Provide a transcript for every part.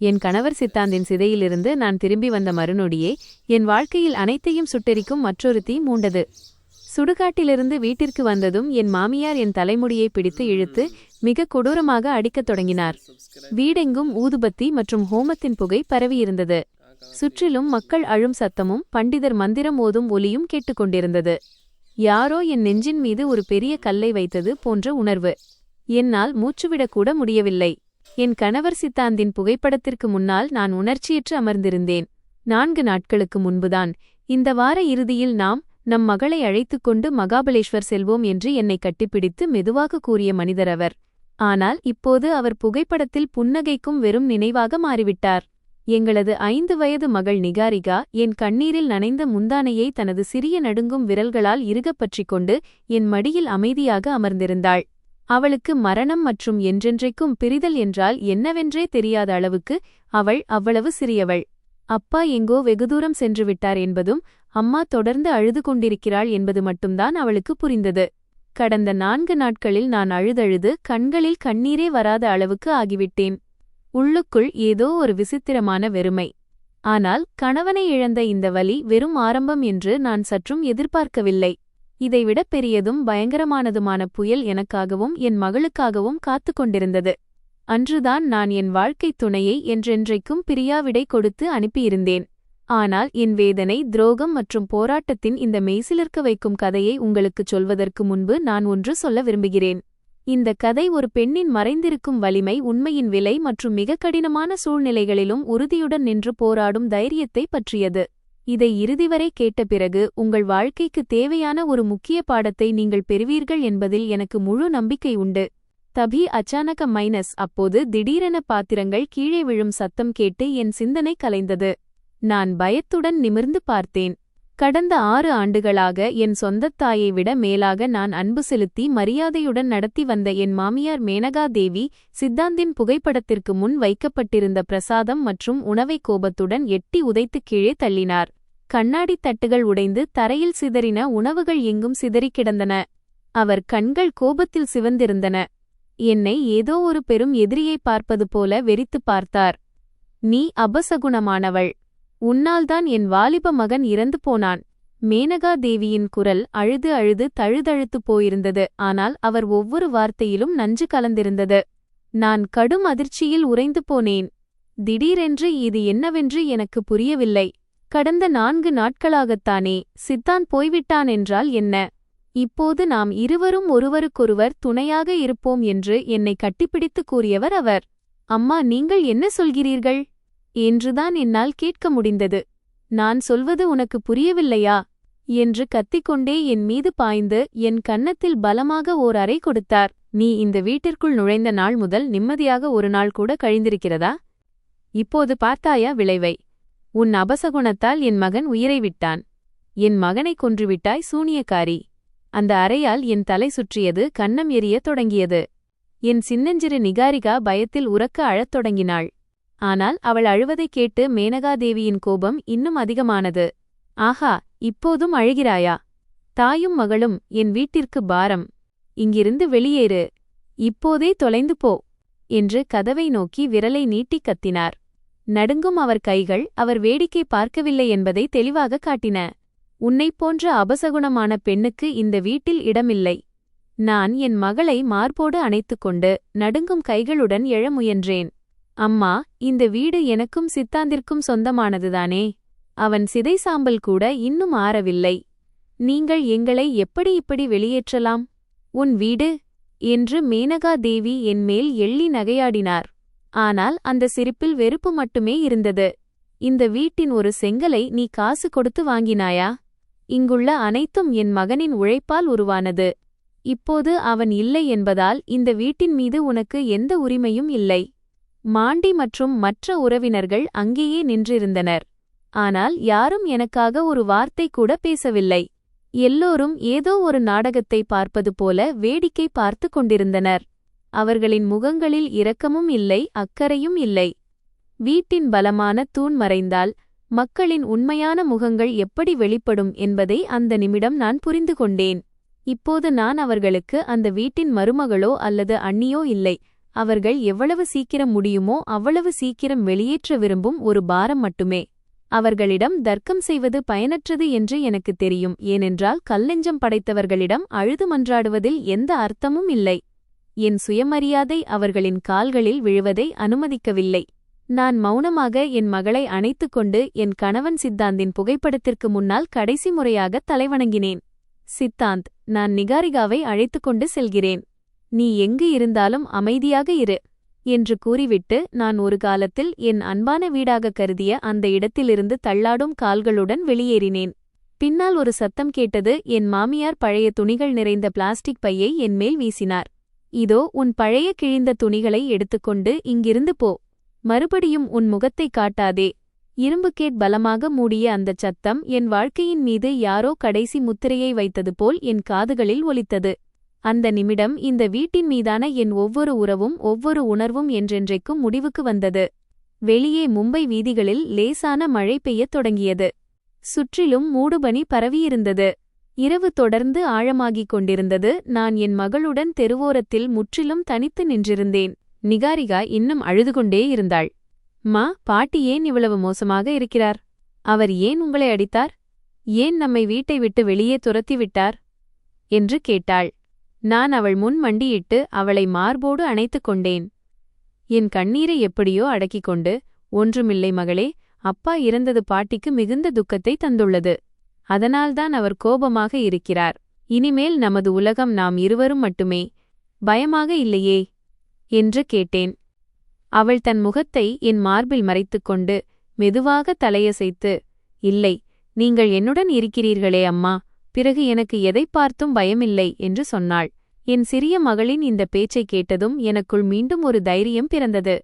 என் கணவர் சித்தாந்தின் சிதையிலிருந்து நான் திரும்பி வந்த மறுநொடியே என் வாழ்க்கையில் அனைத்தையும் சுட்டெரிக்கும் மற்றொரு தீ மூண்டது. சுடுகாட்டிலிருந்து வீட்டிற்கு வந்ததும் என் மாமியார் என் தலைமுடியை பிடித்து இழுத்து மிக கொடூரமாக அடிக்கத் தொடங்கினார். வீடெங்கும் ஊதுபத்தி மற்றும் ஹோமத்தின் புகை பரவியிருந்தது. சுற்றிலும் மக்கள் அழும் சத்தமும் பண்டிதர் மந்திரம் ஓதும் ஒலியும் கேட்டுக்கொண்டிருந்தது. யாரோ என் நெஞ்சின் மீது ஒரு பெரிய கல்லை வைத்தது போன்ற உணர்வு. என்னால் மூச்சுவிடக்கூட முடியவில்லை. என் கணவர் சித்தாந்தின் புகைப்படத்திற்கு முன்னால் நான் உணர்ச்சியற்று அமர்ந்திருந்தேன். 4 நாட்களுக்கு முன்புதான், இந்த வார இறுதியில் நாம் நம் மகளை அழைத்துக்கொண்டு மகாபலேஸ்வர் செல்வோம் என்று என்னை கட்டிப்பிடித்து மெதுவாக கூறிய மனிதர் அவர். ஆனால் இப்போது அவர் புகைப்படத்தில் புன்னகைக்கும் வெறும் நினைவாக மாறிவிட்டார். எங்களது 5 வயது மகள் நிகாரிகா என் கண்ணீரில் நனைந்த முந்தானையை தனது சிறிய நடுங்கும் விரல்களால் இறுகப் பற்றிக்கொண்டு என் மடியில் அமைதியாக அமர்ந்திருந்தாள். அவளுக்கு மரணம் மற்றும் என்றென்றைக்கும் பிரிதல் என்றால் என்னவென்றே தெரியாத அளவுக்கு அவள் அவ்வளவு சிறியவள். அப்பா எங்கோ வெகுதூரம் சென்று விட்டார் என்பதும் அம்மா தொடர்ந்து அழுது கொண்டிருக்கிறாள் என்பது மட்டும்தான் அவளுக்கு புரிந்தது. கடந்த 4 நாட்களில் நான் அழுதழுது கண்களில் கண்ணீரே வராத அளவுக்கு ஆகிவிட்டேன். உள்ளுக்குள் ஏதோ ஒரு விசித்திரமான வெறுமை. ஆனால் கணவனை இழந்த இந்த வலி வெறும் ஆரம்பம் என்று நான் சற்றும் எதிர்பார்க்கவில்லை. இதைவிட பெரியதும் பயங்கரமானதுமான புயல் எனக்காகவும் என் மகளுக்காகவும் காத்து கொண்டிருந்தது. அன்றுதான் நான் என் வாழ்க்கைத் துணையை என்றென்றைக்கும் பிரியாவிடை கொடுத்து அனுப்பியிருந்தேன். ஆனால் என் வேதனை, துரோகம் மற்றும் போராட்டத்தின் இந்த மெய்சிலிர்க்க வைக்கும் கதையை உங்களுக்குச் சொல்வதற்கு முன்பு நான் ஒன்று சொல்ல விரும்புகிறேன். இந்த கதை ஒரு பெண்ணின் மறைந்திருக்கும் வலிமை, உண்மையின் விலை மற்றும் மிக கடினமான சூழ்நிலைகளிலும் உறுதியுடன் நின்று போராடும் தைரியத்தை பற்றியது. இதை இறுதிவரை கேட்ட பிறகு உங்கள் வாழ்க்கைக்கு தேவையான ஒரு முக்கிய பாடத்தை நீங்கள் பெறுவீர்கள் என்பதில் எனக்கு முழு நம்பிக்கை உண்டு. தபி அச்சானக மைனஸ் அப்போது திடீரென பாத்திரங்கள் கீழே விழும் சத்தம் கேட்டு என் சிந்தனை கலைந்தது. நான் பயத்துடன் நிமிர்ந்து பார்த்தேன். கடந்த 6 ஆண்டுகளாக என் சொந்தத் தாயை விட மேலாக நான் அன்பு செலுத்தி மரியாதையுடன் நடத்தி வந்த என் மாமியார் மேனகா தேவி சித்தாந்தின் புகைப்படத்திற்கு முன் வைக்கப்பட்டிருந்த பிரசாதம் மற்றும் உணவை கோபத்துடன் எட்டி உதைத்து கீழே தள்ளினார். கண்ணாடித் தட்டுகள் உடைந்து தரையில் சிதறின, உணவுகள் எங்கும் சிதறிக் கிடந்தன. அவர் கண்கள் கோபத்தில் சிவந்திருந்தன. என்னை ஏதோ ஒரு பெரும் எதிரியைப் பார்ப்பது போல வெறித்துப் பார்த்தார். நீ அபசகுணமானவள். உன்னால்தான் என் வாலிப மகன் இறந்து போனான். மேனகா தேவியின் குரல் அழுது அழுது தழுதழுத்துப் போயிருந்தது. ஆனால் அவர் ஒவ்வொரு வார்த்தையிலும் நஞ்சு கலந்திருந்தது. நான் கடும் அதிர்ச்சியில் உறைந்து போனேன். திடீரென்று இது என்னவென்று எனக்கு புரியவில்லை. கடந்த 4 நாட்களாகத்தானே சித்தாந்த் போய்விட்டான் என்றால் என்ன? இப்போது நாம் இருவரும் ஒருவருக்கொருவர் துணையாக இருப்போம் என்று என்னை கட்டிப்பிடித்து கூறியவர் அவர். அம்மா, நீங்கள் என்ன சொல்கிறீர்கள் என்றுதான் என்னால் கேட்க முடிந்தது. நான் சொல்வது உனக்கு புரியவில்லையா என்று கத்திக்கொண்டே என் மீது பாய்ந்து என் கன்னத்தில் பலமாக ஓர் அறை கொடுத்தார். நீ இந்த வீட்டிற்குள் நுழைந்த நாள் முதல் நிம்மதியாக ஒரு நாள் கூட கழிந்திருக்கிறதா? இப்போது பார்த்தாயா விளைவை? உன் அபசகுணத்தால் என் மகன் உயிரை விட்டான். என் மகனை கொன்றுவிட்டாய், சூனியக்காரி. அந்த அறையால் என் தலை சுற்றியது, கன்னம் எரியத் தொடங்கியது. என் சின்னஞ்சிறு நிகாரிகா பயத்தில் உரக்க அழத் தொடங்கினாள். ஆனால் அவள் அழுவதைக் கேட்டு மேனகாதேவியின் கோபம் இன்னும் அதிகமானது. ஆஹா, இப்போதும் அழுகிறாயா? தாயும் மகளும் என் வீட்டிற்கு பாரம். இங்கிருந்து வெளியேறு. இப்போதே தொலைந்து போ என்று கதவை நோக்கி விரலை நீட்டிக் கத்தினார். நடுங்கும் அவர் கைகள் அவர் வேடிக்கை பார்க்கவில்லை என்பதை தெளிவாக காட்டின. உன்னைப் போன்ற அபசகுணமான பெண்ணுக்கு இந்த வீட்டில் இடமில்லை. நான் என் மகளை மார்போடு அணைத்துக்கொண்டு நடுங்கும் கைகளுடன் எழ முயன்றேன். அம்மா, இந்த வீடு எனக்கும் சித்தாந்திற்கும் சொந்தமானதுதானே? அவன் சிதை சாம்பல் கூட இன்னும் ஆறவில்லை. நீங்கள் எங்களை எப்படி இப்படி வெளியேற்றலாம்? உன் வீடு என்று மேனகா தேவி என்மேல் எள்ளி நகையாடினார். ஆனால் அந்த சிரிப்பில் வெறுப்பு மட்டுமே இருந்தது. இந்த வீட்டின் ஒரு செங்கலை நீ காசு கொடுத்து வாங்கினாயா? இங்குள்ள அனைத்தும் என் மகனின் உழைப்பால் உருவானது. இப்போது அவன் இல்லை என்பதால் இந்த வீட்டின் மீது உனக்கு எந்த உரிமையும் இல்லை. மாண்டி மற்றும் மற்ற உறவினர்கள் அங்கேயே நின்றிருந்தனர். ஆனால் யாரும் எனக்காக ஒரு வார்த்தை கூட பேசவில்லை. எல்லோரும் ஏதோ ஒரு நாடகத்தை பார்ப்பது போல வேடிக்கை பார்த்து கொண்டிருந்தனர். அவர்களின் முகங்களில் இரக்கமும் இல்லை, அக்கறையும் இல்லை. வீட்டின் பலமான தூண் மறைந்தால் மக்களின் உண்மையான முகங்கள் எப்படி வெளிப்படும் என்பதை அந்த நிமிடம் நான் புரிந்து கொண்டேன். இப்போது நான் அவர்களுக்கு அந்த வீட்டின் மருமகளோ அல்லது அண்ணியோ இல்லை. அவர்கள் எவ்வளவு சீக்கிரம் முடியுமோ அவ்வளவு சீக்கிரம் வெளியேற்ற விரும்பும் ஒரு பாரம் மட்டுமே. அவர்களிடம் தர்க்கம் செய்வது பயனற்றது என்று எனக்கு தெரியும். ஏனென்றால் கல்லெஞ்சம் படைத்தவர்களிடம் அழுது மன்றாடுவதில் எந்த அர்த்தமும் இல்லை. என் சுயமரியாதை அவர்களின் கால்களில் விழுவதை அனுமதிக்கவில்லை. நான் மௌனமாக என் மகளை அணைத்துக்கொண்டு என் கணவன் சித்தாந்தின் புகைப்படத்திற்கு முன்னால் கடைசி முறையாக தலைவணங்கினேன். சித்தாந்த், நான் நிகாரிகாவை அழைத்துக்கொண்டு செல்கிறேன். நீ எங்கு இருந்தாலும் அமைதியாக இரு என்று கூறிவிட்டு நான் ஒரு காலத்தில் என் அன்பான வீடாக கருதிய அந்த இடத்திலிருந்து தள்ளாடும் கால்களுடன் வெளியேறினேன். பின்னால் ஒரு சத்தம் கேட்டது. என் மாமியார் பழைய துணிகள் நிறைந்த பிளாஸ்டிக் பையை என் மேல் வீசினார். இதோ உன் பழைய கிழிந்த துணிகளை எடுத்துக்கொண்டு இங்கிருந்து போ. மறுபடியும் உன் முகத்தை காட்டாதே. இரும்புக்கேட் பலமாக மூடிய அந்தச் சத்தம் என் வாழ்க்கையின் மீது யாரோ கடைசி முத்திரையை வைத்தது போல் என் காதுகளில் ஒலித்தது. அந்த நிமிடம் இந்த வீட்டின் மீதான என் ஒவ்வொரு உறவும் ஒவ்வொரு உணர்வும் என்றென்றைக்கும் முடிவுக்கு வந்தது. வெளியே மும்பை வீதிகளில் லேசான மழை பெய்யத் தொடங்கியது. சுற்றிலும் மூடுபனி பரவியிருந்தது. இரவு தொடர்ந்து ஆழமாகிக் கொண்டிருந்தது. நான் என் மகளுடன் தெருவோரத்தில் முற்றிலும் தனித்து நின்றிருந்தேன். நிகாரிகா இன்னும் அழுதுகொண்டே இருந்தாள். மா, பாட்டி ஏன் இவ்வளவு மோசமாக இருக்கிறார்? அவர் ஏன் உங்களை அடித்தார்? ஏன் நம்மை வீட்டை விட்டு வெளியே துரத்திவிட்டார் என்று கேட்டாள். நான் அவள் முன் மண்டியிட்டு அவளை மார்போடு அணைத்துக் கொண்டேன். என் கண்ணீரை எப்படியோ அடக்கிக் கொண்டு, ஒன்றுமில்லை மகளே, அப்பா இறந்தது பாட்டிக்கு மிகுந்த துக்கத்தை தந்துள்ளது. அதனால்தான் அவர் கோபமாக இருக்கிறார். இனிமேல் நமது உலகம் நாம் இருவரும் மட்டுமே. பயமாக இல்லையே என்று கேட்டேன். அவள் தன் முகத்தை என் மார்பில் மறைத்துக்கொண்டு மெதுவாக தலையசைத்து, இல்லை, நீங்கள் என்னுடன் இருக்கிறீர்களே அம்மா, பிறகு எனக்கு எதைப் பார்த்தும் பயமில்லை என்று சொன்னாள். என் சிறிய மகளின் இந்த பேச்சைக் கேட்டதும் எனக்குள் மீண்டும் ஒரு தைரியம் பிறந்தது.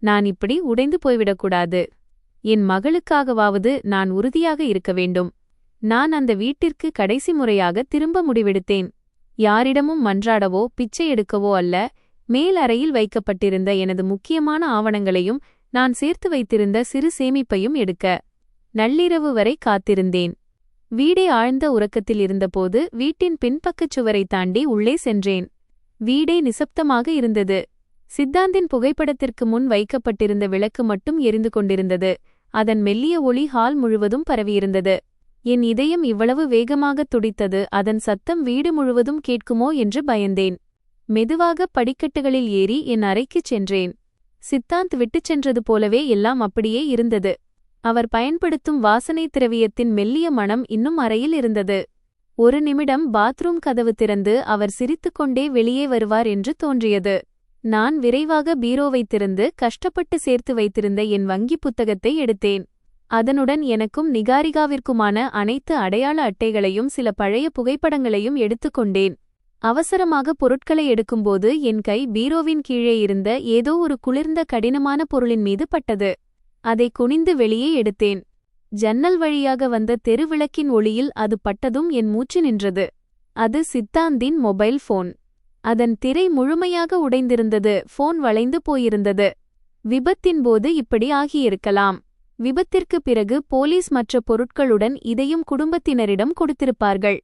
நான் இப்படி உடைந்து போய்விடக்கூடாது. என் மகளுக்காகவாவது நான் உறுதியாக இருக்க வேண்டும். நான் அந்த வீட்டிற்கு கடைசி முறையாக திரும்ப முடிவெடுத்தேன். யாரிடமும் மன்றாடவோ பிச்சை எடுக்கவோ அல்ல. மேல் அறையில் வைக்கப்பட்டிருந்த எனது முக்கியமான ஆவணங்களையும் நான் சேர்த்து வைத்திருந்த சிறு சேமிப்பையும் எடுக்க நள்ளிரவு வரை காத்திருந்தேன். வீடே ஆழ்ந்த உறக்கத்தில் இருந்தபோது வீட்டின் பின்பக்கச் சுவரை தாண்டி உள்ளே சென்றேன். வீடே நிசப்தமாக இருந்தது. சித்தாந்தின் புகைப்படத்திற்கு முன் வைக்கப்பட்டிருந்த விளக்கு மட்டும் எரிந்து கொண்டிருந்தது. அதன் மெல்லிய ஒளி ஹால் முழுவதும் பரவியிருந்தது. என் இதயம் இவ்வளவு வேகமாகத் துடித்தது. அதன் சத்தம் வீடு முழுவதும் கேட்குமோ என்று பயந்தேன். மெதுவாக படிக்கட்டுகளில் ஏறி என் அறைக்குச் சென்றேன். சித்தாந்த் விட்டுச் சென்றது போலவே எல்லாம் அப்படியே இருந்தது. அவர் பயன்படுத்தும் வாசனை திரவியத்தின் மெல்லிய மணம் இன்னும் அறையில் இருந்தது. ஒரு நிமிடம் பாத்ரூம் கதவு திறந்து அவர் சிரித்துக்கொண்டே வெளியே வருவார் என்று தோன்றியது. நான் விரைவாக பீரோவைத் திறந்து கஷ்டப்பட்டு சேர்த்து வைத்திருந்த என் வங்கிப் புத்தகத்தை எடுத்தேன். அதனுடன் எனக்கும் நிகாரிகாவிற்குமான அனைத்து அடையாள அட்டைகளையும் சில பழைய புகைப்படங்களையும் எடுத்துக்கொண்டேன். அவசரமாக பொருட்களை எடுக்கும்போது என் கை பீரோவின் கீழே இருந்த ஏதோ ஒரு குளிர்ந்த கடினமான பொருளின் மீது பட்டது. அதை குனிந்து வெளியே எடுத்தேன். ஜன்னல் வழியாக வந்த தெருவிளக்கின் ஒளியில் அது பட்டதும் என் மூச்சு நின்றது. அது சித்தாந்தின் மொபைல் போன். அதன் திரை முழுமையாக உடைந்திருந்தது. போன் வளைந்து போயிருந்தது. விபத்தின்போது இப்படி ஆகியிருக்கலாம். விபத்திற்குப் பிறகு போலீஸ் மற்ற பொருட்களுடன் இதையும் குடும்பத்தினரிடம் கொடுத்திருப்பார்கள்.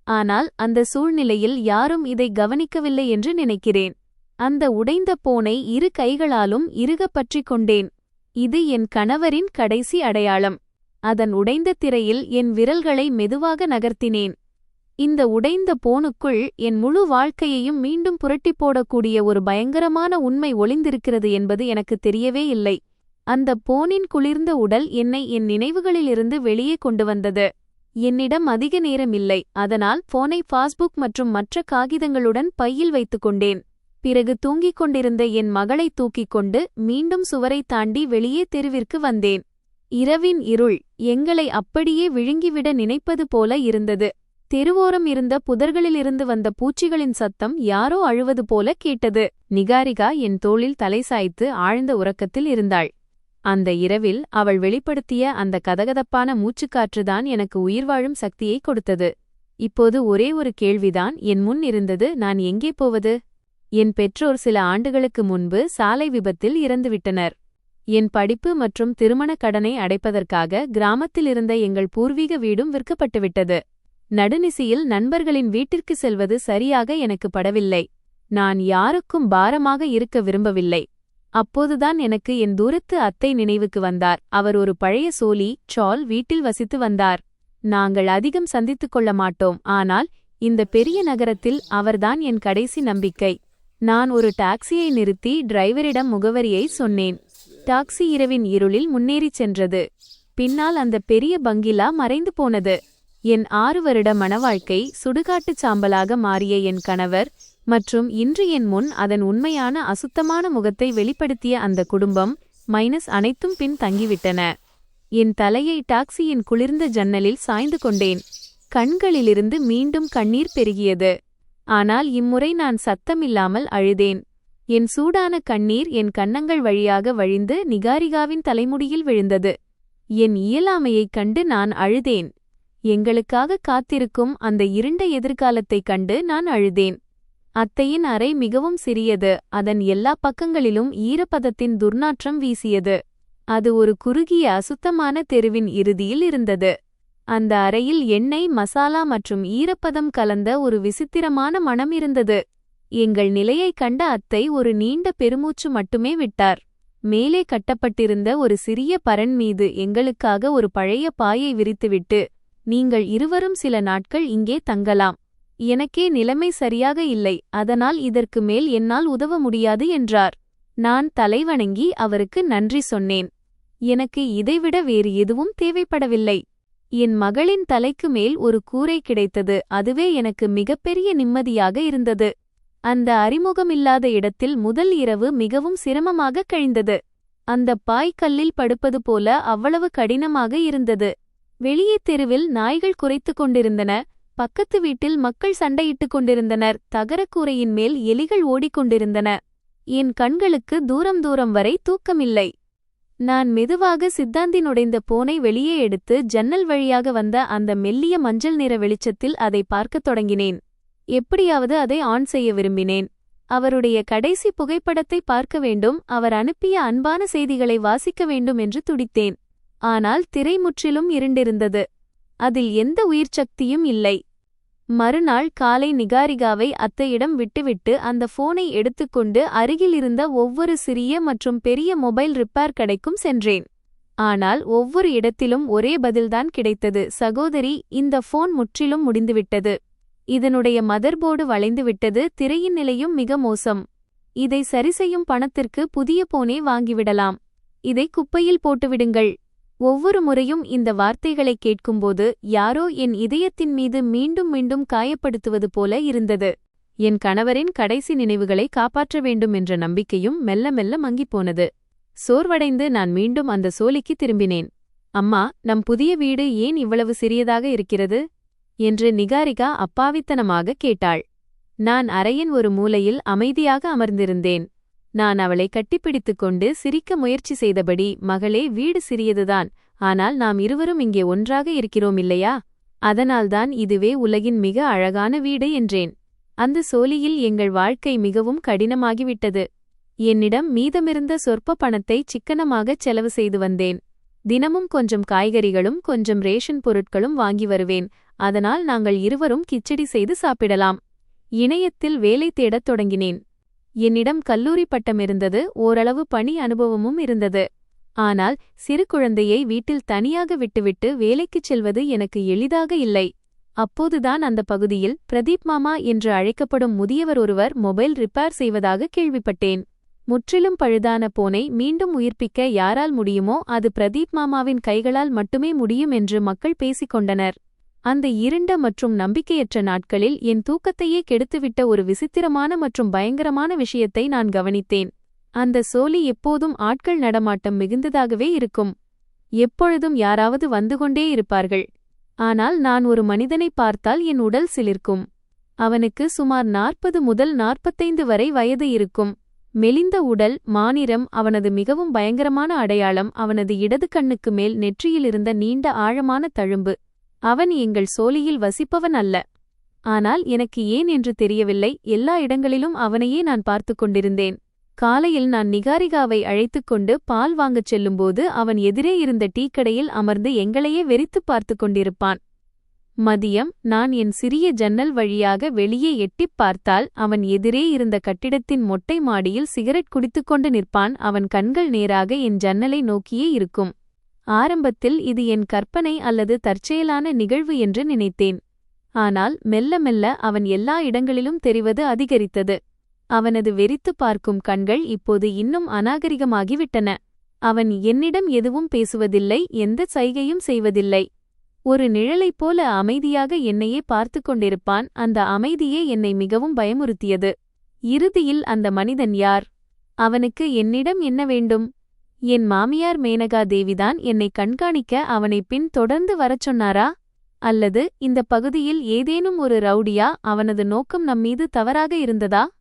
ஆனால் அந்த சூழ்நிலையில் யாரும் இதை கவனிக்கவில்லை என்று நினைக்கிறேன். அந்த உடைந்த போனை இரு கைகளாலும் இறுகப் பற்றிக் கொண்டேன். இது என் கணவரின் கடைசி அடையாளம். அதன் உடைந்த திரையில் என் விரல்களை மெதுவாக நகர்த்தினேன். இந்த உடைந்த போனுக்குள் என் முழு வாழ்க்கையையும் மீண்டும் புரட்டிப் போடக்கூடிய ஒரு பயங்கரமான உண்மை ஒளிந்திருக்கிறது என்பது எனக்கு தெரியவே இல்லை. அந்த போனின் குளிர்ந்த உடல் என்னை என் நினைவுகளிலிருந்து வெளியே கொண்டு வந்தது. என்னிடம் அதிக நேரம் இல்லை. அதனால் போனை பாஸ்புக் மற்றும் மற்ற காகிதங்களுடன் பையில் வைத்துக் கொண்டேன். பிறகு தூங்கிக் கொண்டிருந்த என் மகளை தூக்கிக் கொண்டு மீண்டும் சுவரை தாண்டி வெளியே தெருவிற்கு வந்தேன். இரவின் இருள் எங்களை அப்படியே விழுங்கிவிட நினைப்பது போல இருந்தது. தெருவோரம் இருந்த புதர்களிலிருந்து வந்த பூச்சிகளின் சத்தம் யாரோ அழுவது போல கேட்டது. நிகாரிகா என் தோளில் தலை சாய்த்து ஆழ்ந்த உறக்கத்தில் இருந்தாள். அந்த இரவில் அவள் வெளிப்படுத்திய அந்த கதகதப்பான மூச்சுக்காற்றுதான் எனக்கு உயிர்வாழும் சக்தியை கொடுத்தது. இப்போது ஒரே ஒரு கேள்விதான் என் முன் இருந்தது. நான் எங்கே போவது? என் பெற்றோர் சில ஆண்டுகளுக்கு முன்பு சாலை விபத்தில் இறந்துவிட்டனர். என் படிப்பு மற்றும் திருமணக் கடனை அடைப்பதற்காக கிராமத்தில் இருந்த எங்கள் பூர்வீக வீடும் விற்கப்பட்டுவிட்டது. நடுநிசியில் நண்பர்களின் வீட்டிற்கு செல்வது சரியாக எனக்கு படவில்லை. நான் யாருக்கும் பாரமாக இருக்க விரும்பவில்லை. அப்போதுதான் எனக்கு என் தூரத்து அத்தை நினைவுக்கு வந்தார். அவர் ஒரு பழைய சோலி சால் வீட்டில் வசித்து வந்தார். நாங்கள் அதிகம் சந்தித்துக் கொள்ள மாட்டோம், ஆனால் இந்த பெரிய நகரத்தில் அவர்தான் என் கடைசி நம்பிக்கை. நான் ஒரு டாக்ஸியை நிறுத்தி டிரைவரிடம் முகவரியை சொன்னேன். டாக்ஸி இரவின் இருளில் முன்னேறிச் சென்றது. பின்னால் அந்த பெரிய பங்களா மறைந்து போனது. என் 6 வருட மணவாழ்க்கை சுடுகாட்டுச் சாம்பலாக மாறிய என் கணவர் மற்றும் இன்று என் முன் அதன் உண்மையான அசுத்தமான முகத்தை வெளிப்படுத்திய அந்த குடும்பம் மைனஸ் அனைத்தும் பின் தங்கிவிட்டன. என் தலையை டாக்ஸியின் குளிர்ந்த ஜன்னலில் சாய்ந்து கொண்டேன். கண்களிலிருந்து மீண்டும் கண்ணீர் பெருகியது. ஆனால் இம்முறை நான் சத்தமில்லாமல் அழுதேன். என் சூடான கண்ணீர் என் கன்னங்கள் வழியாக வழிந்து நிகாரிகாவின் தலைமுடியில் விழுந்தது. என் இயலாமையைக் கண்டு நான் அழுதேன். எங்களுக்காக காத்திருக்கும் அந்த இருண்ட எதிர்காலத்தைக் கண்டு நான் அழுதேன். அத்தையின் அறை மிகவும் சிறியது. அதன் எல்லா பக்கங்களிலும் ஈரப்பதத்தின் துர்நாற்றம் வீசியது. அது ஒரு குறுகிய அசுத்தமான தெருவின் இறுதியில் இருந்தது. அந்த அறையில் எண்ணெய், மசாலா மற்றும் ஈரப்பதம் கலந்த ஒரு விசித்திரமான மணம் இருந்தது. எங்கள் நிலையைக் கண்ட அத்தை ஒரு நீண்ட பெருமூச்சு மட்டுமே விட்டார். மேலே கட்டப்பட்டிருந்த ஒரு சிறிய பரண் மீது எங்களுக்காக ஒரு பழைய பாயை விரித்துவிட்டு, நீங்கள் இருவரும் சில நாட்கள் இங்கே தங்கலாம். எனக்கே நிலைமை சரியாக இல்லை, அதனால் இதற்கு மேல் என்னால் உதவ முடியாது என்றார். நான் தலைவணங்கி அவருக்கு நன்றி சொன்னேன். எனக்கு இதைவிட வேறு எதுவும் தேவைப்படவில்லை. என் மகளின் தலைக்கு மேல் ஒரு கூரை கிடைத்தது. அதுவே எனக்கு மிகப்பெரிய நிம்மதியாக இருந்தது. அந்த அறிமுகமில்லாத இடத்தில் முதல் இரவு மிகவும் சிரமமாக கழிந்தது. அந்த பாய்கல்லில் படுப்பது போல அவ்வளவு கடினமாக இருந்தது. வெளியே தெருவில் நாய்கள் குரைத்துக் கொண்டிருந்தன. பக்கத்து வீட்டில் மக்கள் சண்டையிட்டுக் கொண்டிருந்தனர். தகரக்கூரையின் மேல் எலிகள் ஓடிக்கொண்டிருந்தன. என் கண்களுக்கு தூரம் தூரம் வரை தூக்கமில்லை. நான் மெதுவாக சித்தாந்தி நுடைந்த போனை வெளியே எடுத்து ஜன்னல் வழியாக வந்த அந்த மெல்லிய மஞ்சள் நிற வெளிச்சத்தில் அதை பார்க்கத் தொடங்கினேன். எப்படியாவது அதை ஆன் செய்ய விரும்பினேன். அவருடைய கடைசி புகைப்படத்தை பார்க்க வேண்டும், அவர் அனுப்பிய அன்பான செய்திகளை வாசிக்க வேண்டும் என்று துடித்தேன். ஆனால் திரை முற்றிலும் இருண்டிருந்தது. அதில் எந்த உயிர்ச்சக்தியும் இல்லை. மறுநாள் காலை நிகாரிகாவை அத்தையிடம் விட்டுவிட்டு அந்த போனை எடுத்துக்கொண்டு அருகில் இருந்த ஒவ்வொரு சிறிய மற்றும் பெரிய மொபைல் ரிப்பேர் கடைக்கும் சென்றேன். ஆனால் ஒவ்வொரு இடத்திலும் ஒரே பதில்தான் கிடைத்தது. சகோதரி, இந்த போன் முற்றிலும் முடிந்துவிட்டது. இதனுடைய மதர்போர்டு வளைந்துவிட்டது. திரையின் நிலையும் மிக மோசம். இதை சரிசெய்யும் பணத்திற்கு புதிய போனே வாங்கிவிடலாம். இதை குப்பையில் போட்டுவிடுங்கள். ஒவ்வொரு முறையும் இந்த வார்த்தைகளை கேட்கும்போது யாரோ என் இதயத்தின் மீது மீண்டும் மீண்டும் காயப்படுத்துவது போல இருந்தது. என் கணவரின் கடைசி நினைவுகளை காப்பாற்ற வேண்டும் என்ற நம்பிக்கையும் மெல்ல மெல்ல மங்கிப்போனது. சோர்வடைந்து நான் மீண்டும் அந்த சோலிக்கு திரும்பினேன். அம்மா, நம் புதிய வீடு ஏன் இவ்வளவு சிறியதாக இருக்கிறது என்று நிகாரிகா அப்பாவித்தனமாக கேட்டாள். நான் அறையின் ஒரு மூலையில் அமைதியாக அமர்ந்திருந்தேன். நான் அவளை கட்டிப்பிடித்துக் கொண்டு சிரிக்க முயற்சி செய்தபடி, மகளே, வீடு சிறியதுதான், ஆனால் நாம் இருவரும் இங்கே ஒன்றாக இருக்கிறோம் இல்லையா? அதனால்தான் இதுவே உலகின் மிக அழகான வீடு என்றேன். அந்த சோலியில் எங்கள் வாழ்க்கை மிகவும் கடினமாகிவிட்டது. என்னிடம் மீதமிருந்த சொற்ப பணத்தை சிக்கனமாகச் செலவு செய்து வந்தேன். தினமும் கொஞ்சம் காய்கறிகளும் கொஞ்சம் ரேஷன் பொருட்களும் வாங்கி வருவேன். அதனால் நாங்கள் இருவரும் கிச்சடி செய்து சாப்பிடலாம். இணையத்தில் வேலை தேடத் தொடங்கினேன். என்னிடம் கல்லூரி பட்டம் இருந்தது. ஓரளவு பணி அனுபவமும் இருந்தது. ஆனால் சிறு குழந்தையை வீட்டில் தனியாக விட்டுவிட்டு வேலைக்குச் செல்வது எனக்கு எளிதாக இல்லை. அப்போதுதான் அந்த பகுதியில் பிரதீப் மாமா என்று அழைக்கப்படும் முதியவர் ஒருவர் மொபைல் ரிப்பேர் செய்வதாக கேள்விப்பட்டேன். முற்றிலும் பழுதான போனை மீண்டும் உயிர்ப்பிக்க யாரால் முடியுமோ அது பிரதீப் மாமாவின் கைகளால் மட்டுமே முடியும் என்று மக்கள் பேசிக் கொண்டனர். அந்த இருண்ட மற்றும் நம்பிக்கையற்ற நாட்களில் என் தூக்கத்தையே கெடுத்துவிட்ட ஒரு விசித்திரமான மற்றும் பயங்கரமான விஷயத்தை நான் கவனித்தேன். அந்த சோலி எப்போதும் ஆட்கள் நடமாட்டம் மிகுந்ததாகவே இருக்கும். எப்பொழுதும் யாராவது வந்து கொண்டே இருப்பார்கள். ஆனால் நான் ஒரு மனிதனை பார்த்தால் என் உடல் சிலிர்க்கும். அவனுக்கு சுமார் 40 முதல் 45 வரை வயது இருக்கும். மெலிந்த உடல், மாநிறம் அவனது மிகவும் பயங்கரமான அடையாளம் அவனது இடது கண்ணுக்கு மேல் நெற்றியிலிருந்த நீண்ட ஆழமான தழும்பு. அவன் எங்கள் சோலியில் வசிப்பவன் அல்ல. ஆனால் எனக்கு ஏன் என்று தெரியவில்லை, எல்லா இடங்களிலும் அவனையே நான் பார்த்து கொண்டிருந்தேன். காலையில் நான் நிகாரிகாவை அழைத்துக்கொண்டு பால் வாங்கச் செல்லும்போது அவன் எதிரே இருந்த டீக்கடையில் அமர்ந்து எங்களையே வெறித்துப் பார்த்து கொண்டிருப்பான். மதியம் நான் என் சிறிய ஜன்னல் வழியாக வெளியே எட்டிப் பார்த்தால் அவன் எதிரே இருந்த கட்டிடத்தின் மொட்டை மாடியில் சிகரெட் குடித்துக்கொண்டு நிற்பான். அவன் கண்கள் நேராக என் ஜன்னலை நோக்கியே இருக்கும். ஆரம்பத்தில் இது என் கற்பனை அல்லது தற்செயலான நிகழ்வு என்று நினைத்தேன். ஆனால் மெல்ல மெல்ல அவன் எல்லா இடங்களிலும் தெரிவது அதிகரித்தது. அவனது வெறித்துப் பார்க்கும் கண்கள் இப்போது இன்னும் அநாகரிகமாகிவிட்டன. அவன் என்னிடம் எதுவும் பேசுவதில்லை, எந்த சைகையும் செய்வதில்லை. ஒரு நிழலைப் போல அமைதியாக என்னையே பார்த்து கொண்டிருப்பான். அந்த அமைதியே என்னை மிகவும் பயமுறுத்தியது. இறுதியில் அந்த மனிதன் யார்? அவனுக்கு என்னிடம் என்ன வேண்டும்? என் மாமியார் மேனகா தேவிதான் என்னை கண்காணிக்க அவனை பின் தொடர்ந்து வரச் சொன்னாரா? அல்லது இந்த பகுதியில் ஏதேனும் ஒரு ரவுடியா? அவனது நோக்கம் நம்மீது தவறாக இருந்ததா?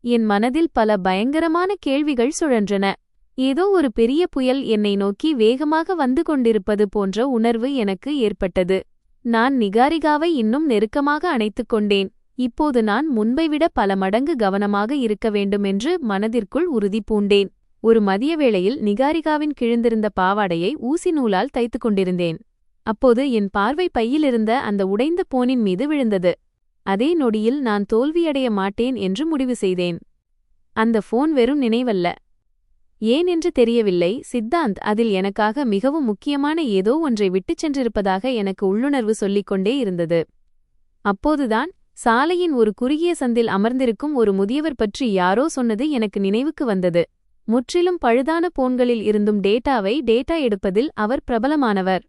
என் மனதில் பல பயங்கரமான கேள்விகள் சுழன்றன. ஏதோ ஒரு பெரிய புயல் என்னை நோக்கி வேகமாக வந்து கொண்டிருப்பது போன்ற உணர்வு எனக்கு ஏற்பட்டது. நான் நிகாரிகாவை இன்னும் நெருக்கமாக அணைத்துக் கொண்டேன். இப்போது நான் முன்பைவிட பல மடங்கு கவனமாக இருக்க வேண்டுமென்று மனதிற்குள் உறுதி பூண்டேன். ஒரு மதிய வேளையில் நிகாரிகாவின் கிழிந்திருந்த பாவாடையை ஊசி நூலால் தைத்துக் கொண்டிருந்தேன். அப்போது என் பார்வை பையிலிருந்த அந்த உடைந்த போனின் மீது விழுந்தது. அதே நொடியில் நான் தோல்வியடைய மாட்டேன் என்று முடிவு செய்தேன். அந்த போன் வெறும் நினைவல்ல. ஏன் என்று தெரியவில்லை, சித்தாந்த் அதில் எனக்காக மிகவும் முக்கியமான ஏதோ ஒன்றை விட்டுச் சென்றிருப்பதாக எனக்கு உள்ளுணர்வு சொல்லிக்கொண்டே இருந்தது. அப்போதுதான் சாலையின் ஒரு குறுகிய சந்தில் அமர்ந்திருக்கும் ஒரு முதியவர் பற்றி யாரோ சொன்னது எனக்கு நினைவுக்கு வந்தது. முற்றிலும் பழுதான போன்களில் இருந்தும் டேட்டா எடுப்பதில் அவர் பிரபலமானவர்.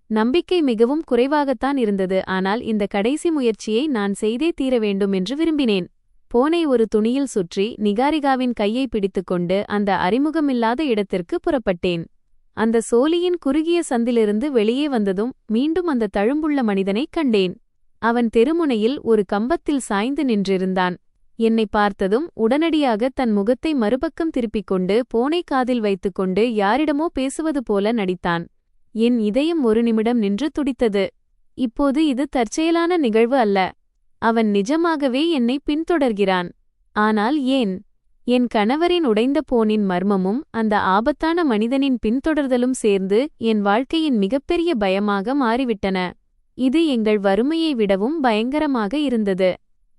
நம்பிக்கை மிகவும் குறைவாகத்தான் இருந்தது. ஆனால் இந்த கடைசி முயற்சியை நான் செய்தே தீர வேண்டும் என்று விரும்பினேன். போனை ஒரு துணியில் சுற்றி நிகாரிகாவின் கையை பிடித்துக்கொண்டு அந்த அறிமுகமில்லாத இடத்திற்கு புறப்பட்டேன். அந்த சோலியின் குறுகிய சந்திலிருந்து வெளியே வந்ததும் மீண்டும் அந்த தழும்புள்ள மனிதனைக் கண்டேன். அவன் தெருமுனையில் ஒரு கம்பத்தில் சாய்ந்து நின்றிருந்தான். என்னை பார்த்ததும் உடனடியாக தன் முகத்தை மறுபக்கம் திருப்பிக் கொண்டு போனை காதில் வைத்துக்கொண்டு யாரிடமோ பேசுவது போல நடித்தான். என் இதயம் ஒரு நிமிடம் நின்று துடித்தது. இப்போது இது தற்செயலான நிகழ்வு அல்ல. அவன் நிஜமாகவே என்னை பின்தொடர்கிறான். ஆனால் ஏன்? என் கணவரின் உடைந்த போனின் மர்மமும் அந்த ஆபத்தான மனிதனின் பின்தொடர்தலும் சேர்ந்து என் வாழ்க்கையின் மிகப்பெரிய பயமாக மாறிவிட்டன. இது எங்கள் வறுமையை விடவும் பயங்கரமாக இருந்தது.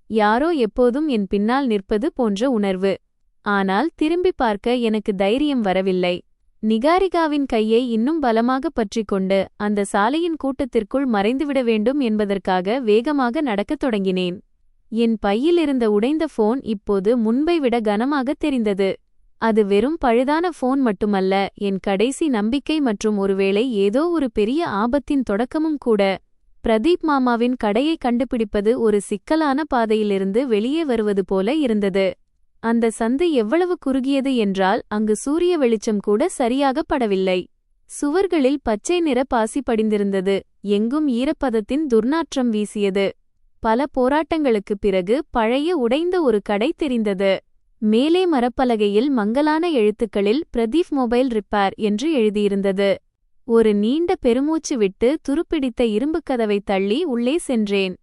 யாரோ எப்போதும் என் பின்னால் நிற்பது போன்ற உணர்வு. ஆனால் திரும்பி பார்க்க எனக்கு தைரியம் வரவில்லை. நிகாரிகாவின் கையை இன்னும் பலமாக பற்றிக்கொண்டு அந்த சாலையின் கூட்டத்திற்குள் மறைந்துவிட வேண்டும் என்பதற்காக வேகமாக நடக்கத் தொடங்கினேன். என் பையில் இருந்த உடைந்த போன் இப்போது முன்பை விட கனமாகத் தெரிந்தது. அது வெறும் பழுதான போன் மட்டுமல்ல, என் கடைசி நம்பிக்கை மற்றும் ஒருவேளை ஏதோ ஒரு பெரிய ஆபத்தின் தொடக்கமும் கூட. பிரதீப் மாமாவின் கடையை கண்டுபிடிப்பது ஒரு சிக்கலான பாதையிலிருந்து வெளியே வருவது போல இருந்தது. அந்த சந்து எவ்வளவு குறுகியது என்றால் அங்கு சூரிய வெளிச்சம் கூட சரியாகப் படவில்லை. சுவர்களில் பச்சை நிற பாசி படிந்திருந்தது. எங்கும் ஈரப்பதத்தின் துர்நாற்றம் வீசியது. பல போராட்டங்களுக்குப் பிறகு பழைய உடைந்த ஒரு கடை தெரிந்தது. மேலே மரப்பலகையில் மங்கலான எழுத்துக்களில் பிரதீப் மொபைல் ரிப்பேர் என்று எழுதியிருந்தது. ஒரு நீண்ட பெருமூச்சு விட்டு துருப்பிடித்த இரும்புக் கதவை தள்ளி உள்ளே சென்றேன்.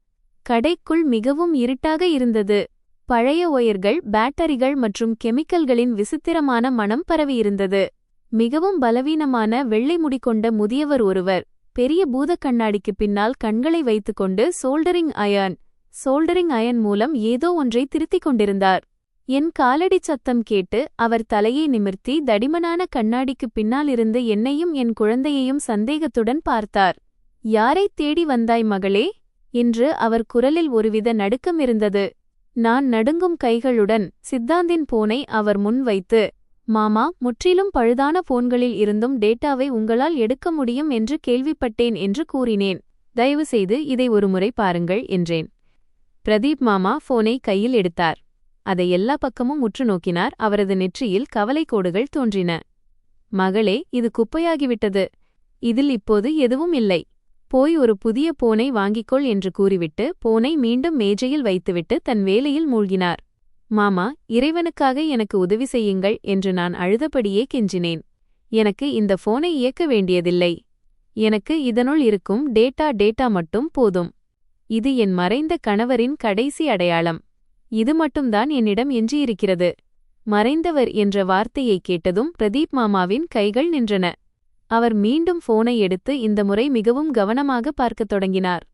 கடைக்குள் மிகவும் இருட்டாக இருந்தது. பழைய ஒயர்கள், பேட்டரிகள் மற்றும் கெமிக்கல்களின் விசித்திரமான மணம் பரவியிருந்தது. மிகவும் பலவீனமான வெள்ளை முடி கொண்ட முதியவர் ஒருவர் பெரிய பூதக் கண்ணாடிக்குப் பின்னால் கண்களை வைத்துக்கொண்டு சோல்டரிங் அயன் மூலம் ஏதோ ஒன்றை திருத்திக் கொண்டிருந்தார். என் காலடி சத்தம் கேட்டு அவர் தலையை நிமிர்த்தி தடிமனான கண்ணாடிக்குப் பின்னாலிருந்து என்னையும் என் குழந்தையையும் சந்தேகத்துடன் பார்த்தார். "யாரைத் தேடி வந்தாய் மகளே?" என்று அவர் குரலில் ஒருவித நடுக்கம் இருந்தது. நான் நடுங்கும் கைகளுடன் சித்தாந்தின் போனை அவர் முன் வைத்து, "மாமா, முற்றிலும் பழுதான போன்களில் இருந்தும் டேட்டாவை உங்களால் எடுக்க முடியும் என்று கேள்விப்பட்டேன்" என்று கூறினேன். "தயவுசெய்து இதை ஒருமுறை பாருங்கள்" என்றேன். பிரதீப் மாமா போனை கையில் எடுத்தார். அதை எல்லா பக்கமும் உற்று நோக்கினார். அவரது நெற்றியில் கவலைக்கோடுகள் தோன்றின. "மகளே, இது குப்பையாகிவிட்டது. இதில் இப்போது எதுவும் இல்லை. போய் ஒரு புதிய போனை வாங்கிக்கொள்" என்று கூறிவிட்டு போனை மீண்டும் மேஜையில் வைத்துவிட்டு தன் வேலையில் மூழ்கினார். "மாமா, இறைவனுக்காக எனக்கு உதவி செய்யுங்கள்" என்று நான் அழுதபடியே கெஞ்சினேன். "எனக்கு இந்த போனை இயக்க வேண்டியதில்லை. எனக்கு இதனுள் இருக்கும் டேட்டா மட்டும் போதும். இது என் மறைந்த கணவரின் கடைசி அடையாளம். இது மட்டும்தான் என்னிடம் எஞ்சியிருக்கிறது." மறைந்தவர் என்ற வார்த்தையை கேட்டதும் பிரதீப் மாமாவின் கைகள் நின்றன. அவர் மீண்டும் போனை எடுத்து இந்த முறை மிகவும் கவனமாக பார்க்கத் தொடங்கினார்.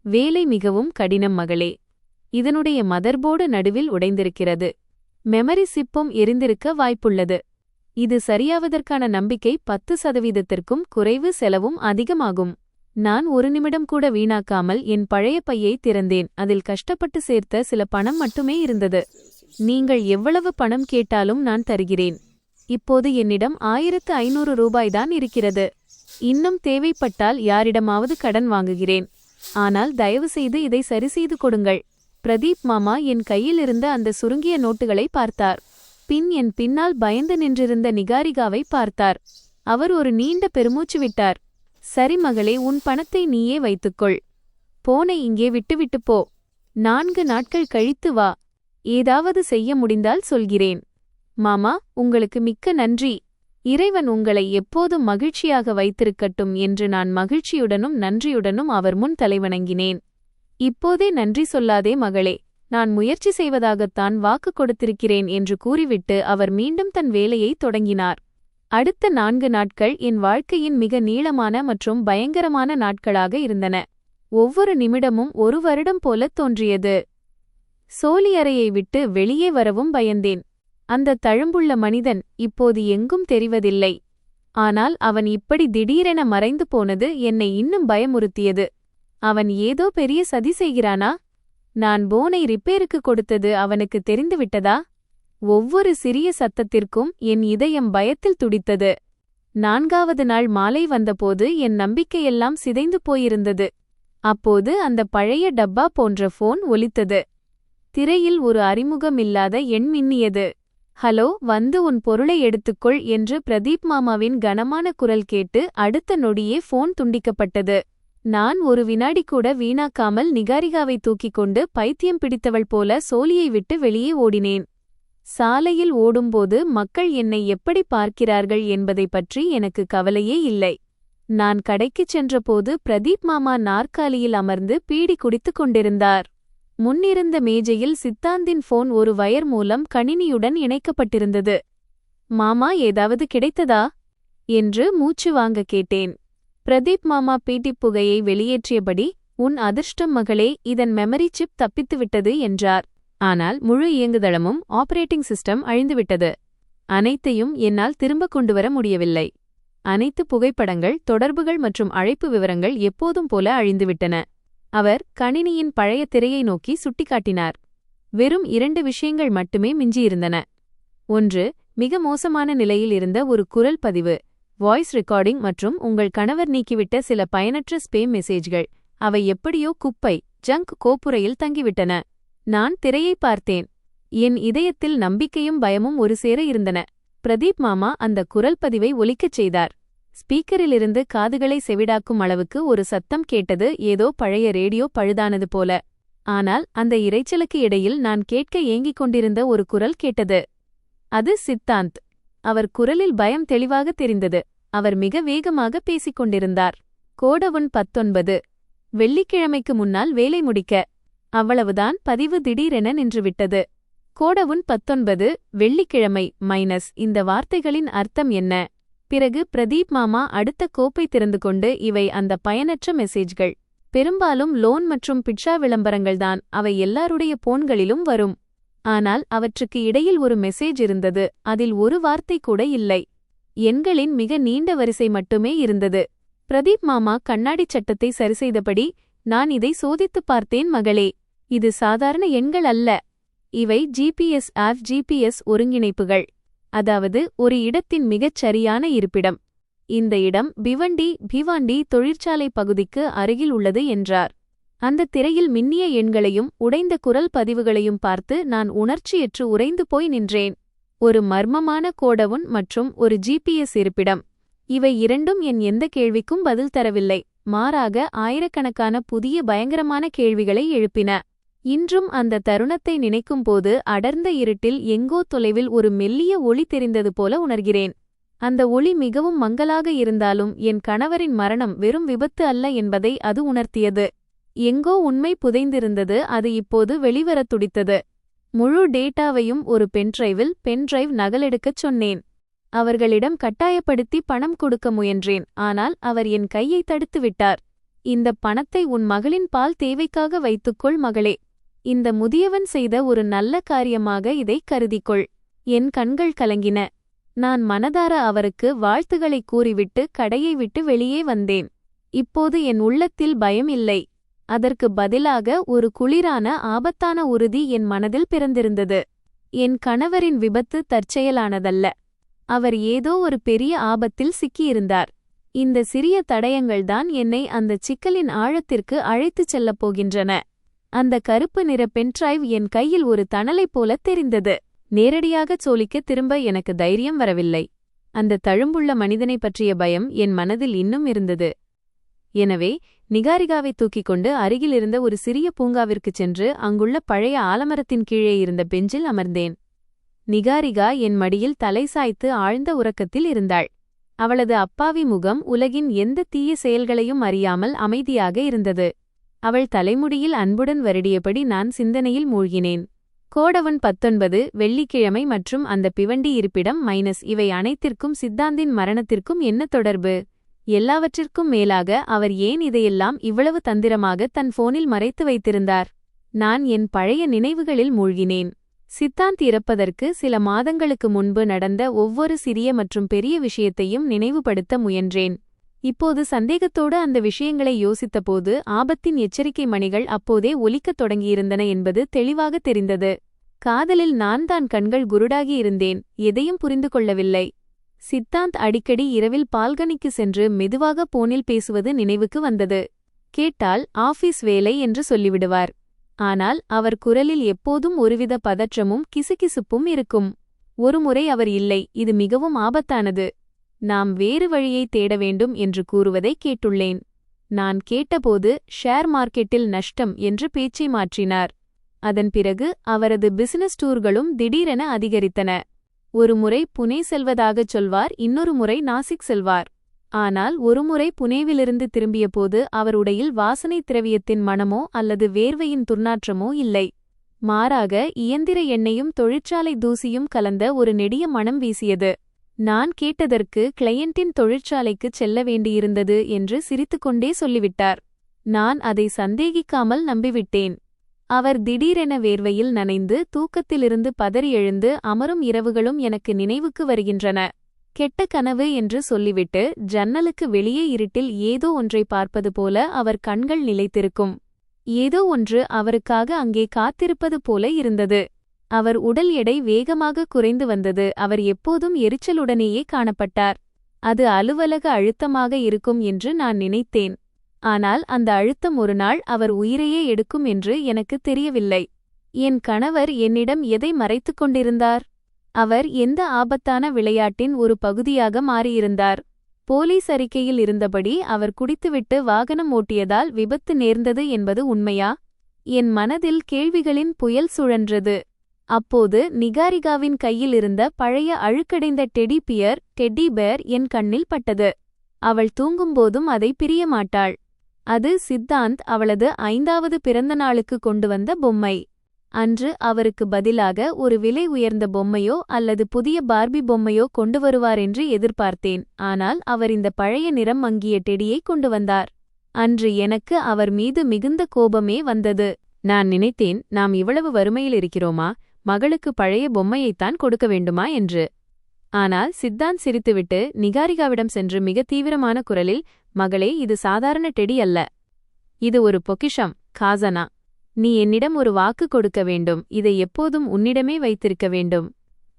வேலை மிகவும் கடினம் மகளே. இதனுடைய மதர்போர்டு நடுவில் உடைந்திருக்கிறது. மெமரி சிப்பும் எரிந்திருக்க வாய்ப்புள்ளது. இது சரியாவதற்கான நம்பிக்கை 10%த்திற்கும் குறைவு, செலவும் அதிகமாகும். நான் ஒரு நிமிடம் கூட வீணாக்காமல் என் பழைய பையை திறந்தேன். அதில் கஷ்டப்பட்டு சேர்த்த சில பணம் மட்டுமே இருந்தது. நீங்கள் எவ்வளவு பணம் கேட்டாலும் நான் தருகிறேன். இப்போது என்னிடம் 1500 ரூபாய்தான் இருக்கிறது. இன்னும் தேவைப்பட்டால் யாரிடமாவது கடன் வாங்குகிறேன். ஆனால் தயவுசெய்து இதை சரிசெய்து கொடுங்கள். பிரதீப் மாமா என் கையில் இருந்த அந்த சுருங்கிய நோட்டுகளை பார்த்தார். பின் என் பின்னால் பயந்து நின்றிருந்த நிகாரிகாவை பார்த்தார். அவர் ஒரு நீண்ட பெருமூச்சு விட்டார். சரி மகளே, உன் பணத்தை நீயே வைத்துக்கொள். போனை இங்கே விட்டுவிட்டு போ. 4 நாட்கள் கழித்து வா. ஏதாவது செய்ய முடிந்தால் சொல்கிறேன். மாமா, உங்களுக்கு மிக்க நன்றி. இறைவன் உங்களை எப்போதும் மகிழ்ச்சியாக வைத்திருக்கட்டும் என்று நான் மகிழ்ச்சியுடனும் நன்றியுடனும் அவர் முன் தலைவணங்கினேன். இப்போதே நன்றி சொல்லாதே மகளே, நான் முயற்சி செய்வதாகத்தான் வாக்கு கொடுத்திருக்கிறேன் என்று கூறிவிட்டு அவர் மீண்டும் தன் வேலையை தொடங்கினார். அடுத்த 4 நாட்கள் என் வாழ்க்கையின் மிக நீளமான மற்றும் பயங்கரமான நாட்களாக இருந்தன. ஒவ்வொரு நிமிடமும் 1 வருடம் போலத் தோன்றியது. சோலியறையை விட்டு வெளியே வரவும் பயந்தேன். அந்த தழும்புள்ள மனிதன் இப்போது எங்கும் தெரிவதில்லை. ஆனால் அவன் இப்படி திடீரென மறைந்து போனது என்னை இன்னும் பயமுறுத்தியது. அவன் ஏதோ பெரிய சதி செய்கிறானா? நான் போனை ரிப்பேருக்கு கொடுத்தது அவனுக்கு தெரிந்துவிட்டதா? ஒவ்வொரு சிறிய சத்தத்திற்கும் என் இதயம் பயத்தில் துடித்தது. 4வது நாள் மாலை வந்தபோது என் நம்பிக்கையெல்லாம் சிதைந்து போயிருந்தது. அப்போது அந்த பழைய டப்பா போன்ற போன் ஒலித்தது. திரையில் ஒரு அறிமுகமில்லாத எண் மின்னியது. ஹலோ, வந்து உன் பொருளை எடுத்துக்கொள் என்று பிரதீப் மாமாவின் கனமான குரல் கேட்டு அடுத்த நொடியே போன் துண்டிக்கப்பட்டது. நான் ஒரு வினாடி கூட வீணாக்காமல் நிகாரிகாவை தூக்கிக் கொண்டு பைத்தியம் பிடித்தவள் போல சோலியை விட்டு வெளியே ஓடினேன். சாலையில் ஓடும்போது மக்கள் என்னை எப்படி பார்க்கிறார்கள் என்பதை பற்றி எனக்கு கவலையே இல்லை. நான் கடைக்குச் சென்றபோது பிரதீப் மாமா நாற்காலியில் அமர்ந்து பீடி குடித்துக் கொண்டிருந்தார். முன்னிருந்த மேஜையில் சித்தாந்தின் போன் ஒரு வயர் மூலம் கணினியுடன் இணைக்கப்பட்டிருந்தது. மாமா, ஏதாவது கிடைத்ததா என்று மூச்சு வாங்க கேட்டேன். பிரதீப் மாமா பீட்டிப் புகையை வெளியேற்றியபடி, உன் அதிர்ஷ்டம் மகளே, இதன் மெமரி சிப் தப்பித்துவிட்டது என்றார். ஆனால் முழு இயங்குதளமும் ஆபரேட்டிங் சிஸ்டம் அழிந்துவிட்டது. அனைத்தையும் என்னால் திரும்ப கொண்டுவர முடியவில்லை. அனைத்து புகைப்படங்கள், தொடர்புகள் மற்றும் அழைப்பு விவரங்கள் எப்போதும் போல அழிந்துவிட்டன. அவர் கணினியின் பழைய திரையை நோக்கி சுட்டிக்காட்டினார். வெறும் 2 விஷயங்கள் மட்டுமே மிஞ்சியிருந்தன. ஒன்று, மிக மோசமான நிலையில் இருந்த ஒரு குரல் பதிவு, வாய்ஸ் ரெக்கார்டிங், மற்றும் உங்கள் கணவர் நீக்கிவிட்ட சில பயனற்ற ஸ்பேம் மெசேஜ்கள். அவை எப்படியோ குப்பை, ஜங்க் கோப்புரையில் தங்கிவிட்டன. நான் திரையை பார்த்தேன். என் இதயத்தில் நம்பிக்கையும் பயமும் ஒரு சேர இருந்தன. பிரதீப் மாமா அந்த குரல் பதிவை ஒலிக்கச் செய்தார். ஸ்பீக்கரிலிருந்து காதுகளை செவிடாக்கும் அளவுக்கு ஒரு சத்தம் கேட்டது, ஏதோ பழைய ரேடியோ பழுதானது போல. ஆனால் அந்த இரைச்சலுக்கு இடையில் நான் கேட்க ஏங்கிக் கொண்டிருந்த ஒரு குரல் கேட்டது. அது சித்தாந்த். அவர் குரலில் பயம் தெளிவாக தெரிந்தது. அவர் மிக வேகமாக பேசிக் கொண்டிருந்தார். கோடவுன் 19. வெள்ளிக்கிழமைக்கு முன்னால் வேலை முடிக்க. அவ்வளவுதான். பதிவு திடீரென நின்றுவிட்டது. கோடவுன் 19 வெள்ளிக்கிழமை மைனஸ். இந்த வார்த்தைகளின் அர்த்தம் என்ன? பிறகு பிரதீப் மாமா அடுத்த கோப்பை திறந்து கொண்டு, இவை அந்த பயனற்ற மெசேஜ்கள். பெரும்பாலும் லோன் மற்றும் பிட்சா விளம்பரங்கள்தான். அவை எல்லாருடைய போன்களிலும் வரும். ஆனால் அவற்றுக்கு இடையில் ஒரு மெசேஜ் இருந்தது. அதில் ஒரு வார்த்தை கூட இல்லை. எண்களின் மிக நீண்ட வரிசை மட்டுமே இருந்தது. பிரதீப் மாமா கண்ணாடிச் சட்டத்தை சரிசெய்தபடி, நான் இதை சோதித்துப் பார்த்தேன் மகளே. இது சாதாரண எண்கள் அல்ல. இவை ஜிபிஎஸ் ஒருங்கிணைப்புகள். அதாவது ஒரு இடத்தின் மிகச் சரியான இருப்பிடம். இந்த இடம் பிவாண்டி தொழிற்சாலை பகுதிக்கு அருகில் உள்ளது என்றார். அந்த திரையில் மின்னிய எண்களையும் உடைந்த குரல் பதிவுகளையும் பார்த்து நான் உணர்ச்சியற்று உறைந்து போய் நின்றேன். ஒரு மர்மமான கோடவுன் மற்றும் ஒரு ஜிபிஎஸ் இருப்பிடம். இவை இரண்டும் என் எந்த கேள்விக்கும் பதில் தரவில்லை. மாறாக ஆயிரக்கணக்கான புதிய பயங்கரமான கேள்விகளை எழுப்பின. இன்றும் அந்த தருணத்தை நினைக்கும்போது அடர்ந்த இருட்டில் எங்கோ தொலைவில் ஒரு மெல்லிய ஒளி தெரிந்தது போல உணர்கிறேன். அந்த ஒளி மிகவும் மங்கலாக இருந்தாலும் என் கணவரின் மரணம் வெறும் விபத்து அல்ல என்பதை அது உணர்த்தியது. எங்கோ உண்மை புதைந்திருந்தது. அது இப்போது வெளிவரத் துடித்தது. முழு டேட்டாவையும் ஒரு பென்டிரைவ் நகலெடுக்கச் சொன்னேன். அவர்களிடம் கட்டாயப்படுத்தி பணம் கொடுக்க முயன்றேன். ஆனால் அவர் என் கையை தடுத்துவிட்டார். இந்த பணத்தை உன் மகளின் பால் தேவைக்காக வைத்துக்கொள் மகளே. இந்த முதியவன் செய்த ஒரு நல்ல காரியமாக இதை கருதிக்கொள். என் கண்கள் கலங்கின. நான் மனதார அவருக்கு வாழ்த்துக்களை கூறிவிட்டு கடையை விட்டு வெளியே வந்தேன். இப்போது என் உள்ளத்தில் பயம் இல்லை. அதற்கு பதிலாக ஒரு குளிரான ஆபத்தான உறுதி என் மனதில் பிறந்திருந்தது. என் கணவரின் விபத்து தற்செயலானதல்ல. அவர் ஏதோ ஒரு பெரிய ஆபத்தில் சிக்கியிருந்தார். இந்த சிறிய தடயங்கள்தான் என்னை அந்த சிக்கலின் ஆழத்திற்கு அழைத்துச் செல்லப் போகின்றன. அந்த கருப்பு நிற பென்டிரைவ் என் கையில் ஒரு தணலைப் போல தெரிந்தது. நேரடியாகச் சோலிக்க திரும்ப எனக்கு தைரியம் வரவில்லை. அந்த தழும்புள்ள மனிதனை பற்றிய பயம் என் மனதில் இன்னும் இருந்தது. எனவே நிகாரிகாவை தூக்கிக் கொண்டு அருகிலிருந்த ஒரு சிறிய பூங்காவிற்குச் சென்று அங்குள்ள பழைய ஆலமரத்தின் கீழே இருந்த பெஞ்சில் அமர்ந்தேன். நிகாரிகா என் மடியில் தலை சாய்த்து ஆழ்ந்த உறக்கத்தில் இருந்தாள். அவளது அப்பாவி முகம் உலகின் எந்த தீய செயல்களையும் அறியாமல் அமைதியாக இருந்தது. அவள் தலைமுடியில் அன்புடன் வருடியபடி நான் சிந்தனையில் மூழ்கினேன். கோடவன் 19 வெள்ளிக்கிழமை மற்றும் அந்த பிவண்டி இருப்பிடம் இவை அனைத்திற்கும் சித்தாந்தின் மரணத்திற்கும் என்ன தொடர்பு? எல்லாவற்றிற்கும் மேலாக அவர் ஏன் இதையெல்லாம் இவ்வளவு தந்திரமாக தன் போனில் மறைத்து வைத்திருந்தார்? நான் என் பழைய நினைவுகளில் மூழ்கினேன். சித்தாந்த் இறப்பதற்கு சில மாதங்களுக்கு முன்பு நடந்த ஒவ்வொரு சிறிய மற்றும் பெரிய விஷயத்தையும் நினைவுபடுத்த முயன்றேன். இப்போது சந்தேகத்தோடு அந்த விஷயங்களை யோசித்தபோது ஆபத்தின் எச்சரிக்கை மணிகள் அப்போதே ஒலிக்கத் தொடங்கியிருந்தன என்பது தெளிவாக தெரிந்தது. காதலில் நான் தான் கண்கள் குருடாகி இருந்தேன். எதையும் புரிந்து கொள்ளவில்லை. சித்தாந்த் அடிக்கடி இரவில் பால்கனிக்கு சென்று மெதுவாக போனில் பேசுவது நினைவுக்கு வந்தது. கேட்டால் ஆபீஸ் வேலை என்று சொல்லிவிடுவார். ஆனால் அவர் குரலில் எப்போதும் ஒருவித பதற்றமும் கிசுகிசுப்பும் இருக்கும். ஒருமுறை அவர் இல்லை, இது மிகவும் ஆபத்தானது, நாம் வேறு வழியை தேட வேண்டும் என்று கூறுவதை கேட்டுள்ளேன். நான் கேட்டபோது ஷேர் மார்க்கெட்டில் நஷ்டம் என்று பேச்சை மாற்றினார். அதன் பிறகு அவரது பிசினஸ் டூர்களும் திடீரென அதிகரித்தன. ஒருமுறை புனே செல்வதாகச் சொல்வார், இன்னொரு முறை நாசிக் செல்வார். ஆனால் ஒருமுறை புனேவிலிருந்து திரும்பியபோது அவர் உடையில் வாசனை திரவியத்தின் மணமோ அல்லது வேர்வையின் துர்நாற்றமோ இல்லை. மாறாக இயந்திர எண்ணெயும் தொழிற்சாலை தூசியும் கலந்த ஒரு நெடிய மணம் வீசியது. நான் கேட்டதற்கு கிளையண்டின் தொழிற்சாலைக்குச் செல்ல வேண்டியிருந்தது என்று சிரித்துக்கொண்டே சொல்லிவிட்டார். நான் அதை சந்தேகிக்காமல் நம்பிவிட்டேன். அவர் திடீரென வேர்வையில் நனைந்து தூக்கத்திலிருந்து பதறி எழுந்து அமரும் இரவுகளும் எனக்கு நினைவுக்கு வருகின்றன. கெட்ட கனவு என்று சொல்லிவிட்டு ஜன்னலுக்கு வெளியே இருட்டில் ஏதோ ஒன்றை பார்ப்பது போல அவர் கண்கள் நிலைத்திருக்கும். ஏதோ ஒன்று அவருக்காக அங்கே காத்திருப்பது போல இருந்தது. அவர் உடல் எடை வேகமாக குறைந்து வந்தது. அவர் எப்போதும் எரிச்சலுடனேயே காணப்பட்டார். அது அலுவலக அழுத்தமாக இருக்கும் என்று நான் நினைத்தேன். ஆனால் அந்த அழுத்தம் ஒரு நாள் அவர் உயிரையே எடுக்கும் என்று எனக்கு தெரியவில்லை. என் கணவர் என்னிடம் எதை மறைத்துக் கொண்டிருந்தார்? அவர் எந்த ஆபத்தான விளையாட்டின் ஒரு பகுதியாக மாறியிருந்தார்? போலீஸ் அறிக்கையில் இருந்தபடி அவர் குடித்துவிட்டு வாகனம் ஓட்டியதால் விபத்து நேர்ந்தது என்பது உண்மையா? என் மனதில் கேள்விகளின் புயல் சுழன்றது. அப்போது நிகாரிகாவின் கையில் இருந்த பழைய அழுக்கடைந்த டெடி பேர் என் கண்ணில் பட்டது. அவள் தூங்கும்போதும் அதை பிரியமாட்டாள். அது சித்தாந்த் அவளது 5வது பிறந்த நாளுக்கு கொண்டு வந்த பொம்மை. அன்று அவருக்கு பதிலாக ஒரு விலை உயர்ந்த பொம்மையோ அல்லது புதிய பார்பி பொம்மையோ கொண்டு வருவார் என்று எதிர்பார்த்தேன். ஆனால் அவர் இந்த பழைய நிறம் மங்கிய டெடியை கொண்டு வந்தார். அன்று எனக்கு அவர் மீது மிகுந்த கோபமே வந்தது. நான் நினைத்தேன், நாம் இவ்வளவு வறுமையில் இருக்கிறோமா, மகளுக்கு பழைய பொம்மையைத்தான் கொடுக்க வேண்டுமா என்று. ஆனால் சித்தாந்த் சிரித்துவிட்டு நிகாரிகாவிடம் சென்று மிக தீவிரமான குரலில், மகளே, இது சாதாரண டெடி அல்ல, இது ஒரு பொக்கிஷம், காசனா. நீ என்னிடம் ஒரு வாக்கு கொடுக்க வேண்டும். இதை எப்போதும் உன்னிடமே வைத்திருக்க வேண்டும்.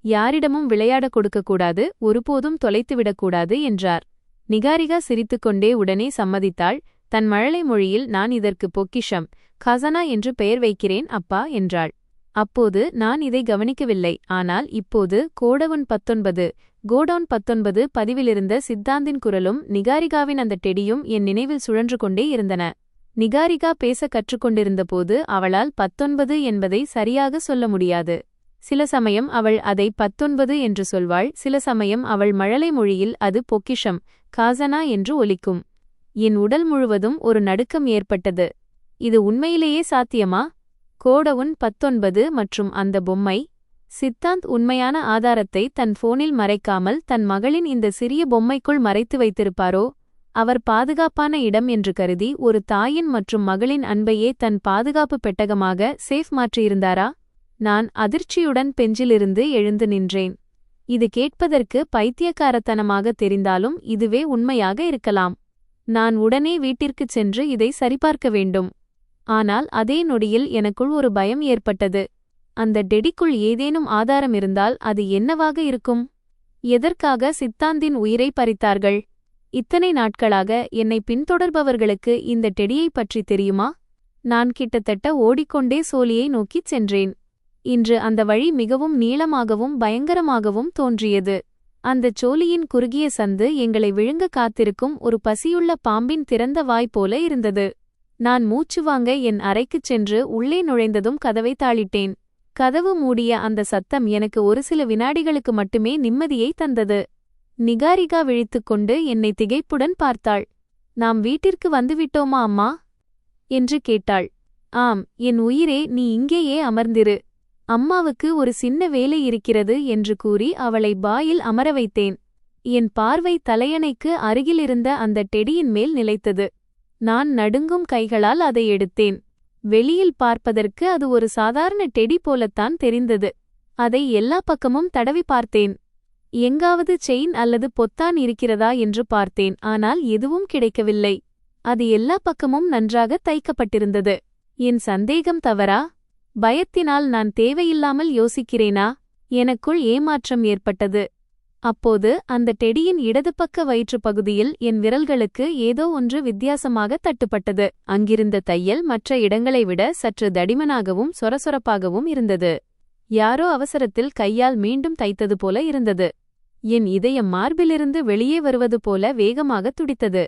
யாரிடமும் விளையாடக் கொடுக்கக்கூடாது, ஒருபோதும் தொலைத்துவிடக்கூடாது என்றார். நிகாரிகா சிரித்துக்கொண்டே உடனே சம்மதித்தாள். தன் மழலை மொழியில், நான் இதற்கு பொக்கிஷம், காசனா என்று பெயர் வைக்கிறேன் அப்பா என்றாள். அப்போது நான் இதை கவனிக்கவில்லை. ஆனால் இப்போது கோடவுன் 19 பதிவிலிருந்த சித்தாந்தின் குரலும் நிகாரிகாவின் அந்த டெடியும் என் நினைவில் சுழன்று கொண்டே இருந்தன. நிகாரிகா பேச கற்றுக்கொண்டிருந்தபோது அவளால் 19 என்பதை சரியாக சொல்ல முடியாது. சில சமயம் அவள் அதை 19 என்று சொல்வாள். சில சமயம் அவள் மழலை மொழியில் அது பொக்கிஷம், காசனா என்று ஒலிக்கும். என் உடல் முழுவதும் ஒரு நடுக்கம் ஏற்பட்டது. இது உண்மையிலேயே சாத்தியமா? கோடவுன் 19 மற்றும் அந்த பொம்மை. சித்தாந்த் உண்மையான ஆதாரத்தை தன் போனில் மறைக்காமல் தன் மகளின் இந்த சிறிய பொம்மைக்குள் மறைத்து வைத்திருப்பாரோ? அவர் பாதுகாப்பான இடம் என்று கருதி ஒரு தாயின் மற்றும் மகளின் அன்பையே தன் பாதுகாப்பு பெட்டகமாக சேஃப் மாற்றியிருந்தாரா? நான் அதிர்ச்சியுடன் பெஞ்சிலிருந்து எழுந்து நின்றேன். இது கேட்பதற்கு பைத்தியக்காரத்தனமாக தெரிந்தாலும் இதுவே உண்மையாக இருக்கலாம். நான் உடனே வீட்டிற்குச் சென்று இதை சரிபார்க்க வேண்டும். ஆனால் அதே நொடியில் எனக்குள் ஒரு பயம் ஏற்பட்டது. அந்த டெடிக்குள் ஏதேனும் ஆதாரம் இருந்தால் அது என்னவாக இருக்கும்? எதற்காக சித்தாந்தின் உயிரை பறித்தார்கள்? இத்தனை நாட்களாக என்னை பின்தொடர்பவர்களுக்கு இந்த டெடியை பற்றி தெரியுமா? நான் கிட்டத்தட்ட ஓடிக்கொண்டே சோலியை நோக்கிச் சென்றேன். இன்று அந்த வழி மிகவும் நீளமாகவும் பயங்கரமாகவும் தோன்றியது. அந்தச் சோலியின் குறுகிய சந்து எங்களை விழுங்க காத்திருக்கும் ஒரு பசியுள்ள பாம்பின் திறந்த வாய் போல இருந்தது. நான் மூச்சு வாங்க என் அறைக்குச் சென்று உள்ளே நுழைந்ததும் கதவை தாளிட்டேன். கதவு மூடிய அந்த சத்தம் எனக்கு ஒரு சில வினாடிகளுக்கு மட்டுமே நிம்மதியை தந்தது. நிகாரிகா விழித்துக்கொண்டு என்னை திகைப்புடன் பார்த்தாள். நாம் வீட்டிற்கு வந்துவிட்டோமா அம்மா என்று கேட்டாள். ஆம் என் உயிரே, நீ இங்கேயே அமர்ந்திரு. அம்மாவுக்கு ஒரு சின்ன வேலை இருக்கிறது என்று கூறி அவளை பாயில் அமர வைத்தேன். என் பார்வை தலையணைக்கு அருகிலிருந்த அந்த டெடியின் மேல் நிலைத்தது. நான் நடுங்கும் கைகளால் அதை எடுத்தேன். வெளியில் பார்ப்பதற்கு அது ஒரு சாதாரண டெடி போலத்தான் தெரிந்தது. அதை எல்லா பக்கமும் தடவி பார்த்தேன். எங்காவது செயின் அல்லது பொத்தான் இருக்கிறதா என்று பார்த்தேன். ஆனால் எதுவும் கிடைக்கவில்லை. அது எல்லா பக்கமும் நன்றாக தைக்கப்பட்டிருந்தது. என் சந்தேகம் தவறா? பயத்தினால் நான் தேவையில்லாமல் யோசிக்கிறேனா? எனக்குள் ஏமாற்றம் ஏற்பட்டது. அப்போது அந்த டெடியின் இடது பக்க வயிற்று பகுதியில் என் விரல்களுக்கு ஏதோ ஒன்று வித்தியாசமாக தட்டுப்பட்டது. அங்கிருந்த தையல் மற்ற இடங்களை விட சற்று தடிமனாகவும் சொரசொரப்பாகவும் இருந்தது. யாரோ அவசரத்தில் கையால் மீண்டும் தைத்தது போல இருந்தது. என் இதயம் மார்பிலிருந்து வெளியே வருவது போல வேகமாக துடித்தது.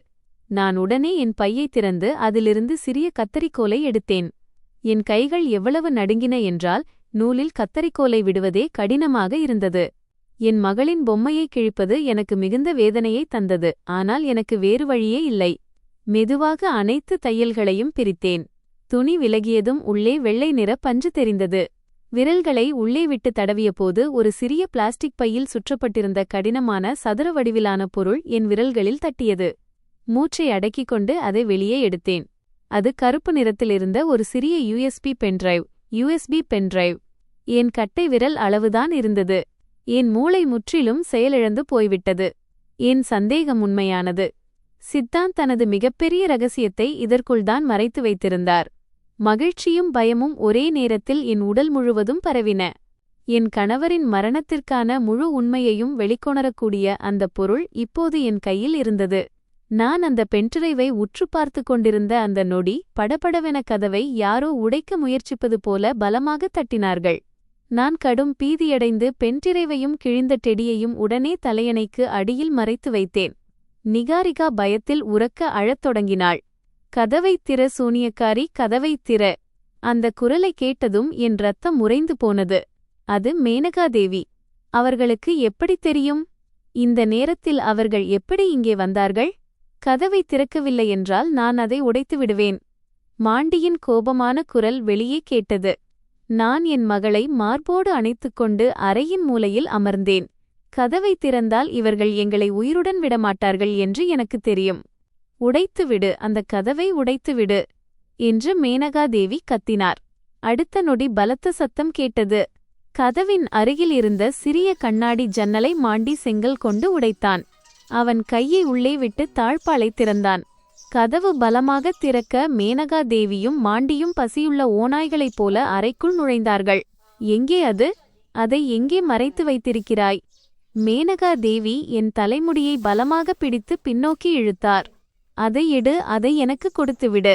நான் உடனே என் பையை திறந்து அதிலிருந்து சிறிய கத்தரிக்கோலை எடுத்தேன். என் கைகள் எவ்வளவு நடுங்கின என்றால் நூலில் கத்தரிக்கோலை விடுவதே கடினமாக இருந்தது. என் மகளின் பொம்மையை கிழிப்பது எனக்கு மிகுந்த வேதனையை தந்தது. ஆனால் எனக்கு வேறு வழியே இல்லை. மெதுவாக அனைத்து தையல்களையும் பிரித்தேன். துணி விலகியதும் உள்ளே வெள்ளை நிற பஞ்சு தெரிந்தது. விரல்களை உள்ளே விட்டு தடவியபோது ஒரு சிறிய பிளாஸ்டிக் பையில் சுற்றப்பட்டிருந்த கடினமான சதுர வடிவிலான பொருள் என் விரல்களில் தட்டியது. மூச்சை அடக்கிக் கொண்டு அதை வெளியே எடுத்தேன். அது கருப்பு நிறத்திலிருந்த ஒரு சிறிய யூஎஸ்பி பென்டிரைவ். என் கட்டை விரல் அளவுதான் இருந்தது. என் மூளை முற்றிலும் செயலிழந்து போய்விட்டது. என் சந்தேகம் உண்மையானது. சித்தாந்த் தனது மிகப்பெரிய ரகசியத்தை இதற்குள்தான் மறைத்து வைத்திருந்தார். மகிழ்ச்சியும் பயமும் ஒரே நேரத்தில் என் உடல் முழுவதும் பரவின. என் கணவரின் மரணத்திற்கான முழு உண்மையையும் வெளிக்கொணரக்கூடிய அந்த பொருள் இப்போது என் கையில் இருந்தது. நான் அந்த பென்டிரைவை உற்று பார்த்து கொண்டிருந்த அந்த நொடி படபடவென கதவை யாரோ உடைக்க முயற்சிப்பது போல பலமாக தட்டினார்கள். நான் கடும் பீதியடைந்து பென்டிரைவையும் கிழிந்த டெடியையும் உடனே தலையணைக்கு அடியில் மறைத்து வைத்தேன். நிகாரிகா பயத்தில் உரக்க அழத் தொடங்கினாள். கதவைத் திற சூனியக்காரி, கதவைத் திற! அந்த குரலை கேட்டதும் என் ரத்தம் உறைந்து போனது. அது மேனகாதேவி. அவர்களுக்கு எப்படித் தெரியும்? இந்த நேரத்தில் அவர்கள் எப்படி இங்கே வந்தார்கள்? கதவை திறக்கவில்லை என்றால் நான் அதை உடைத்து விடுவேன். மாண்டியின் கோபமான குரல் வெளியே கேட்டது. நான் என் மகளை மார்போடு அணைத்துக்கொண்டு அறையின் மூலையில் அமர்ந்தேன். கதவை திறந்தால் இவர்கள் எங்களை உயிருடன் விடமாட்டார்கள் என்று எனக்கு தெரியும். உடைத்துவிடு, அந்த கதவை உடைத்துவிடு என்று மேனகாதேவி கத்தினார். அடுத்த நொடி பலத்த சத்தம் கேட்டது. கதவின் அருகில் இருந்த சிறிய கண்ணாடி ஜன்னலை மாண்டி செங்கல் கொண்டு உடைத்தான். அவன் கையை உள்ளே விட்டு தாழ்பாலை திறந்தான். கதவு பலமாக திறக்க மேனகாதேவியும் மாண்டியும் பசியுள்ள ஓநாய்களைப் போல அறைக்குள் நுழைந்தார்கள். எங்கே அது? அதை எங்கே மறைத்து வைத்திருக்கிறாய்? மேனகாதேவி என் தலைமுடியை பலமாக பிடித்து பின்னோக்கி இழுத்தார். அதை எடு, அதை எனக்கு கொடுத்துவிடு.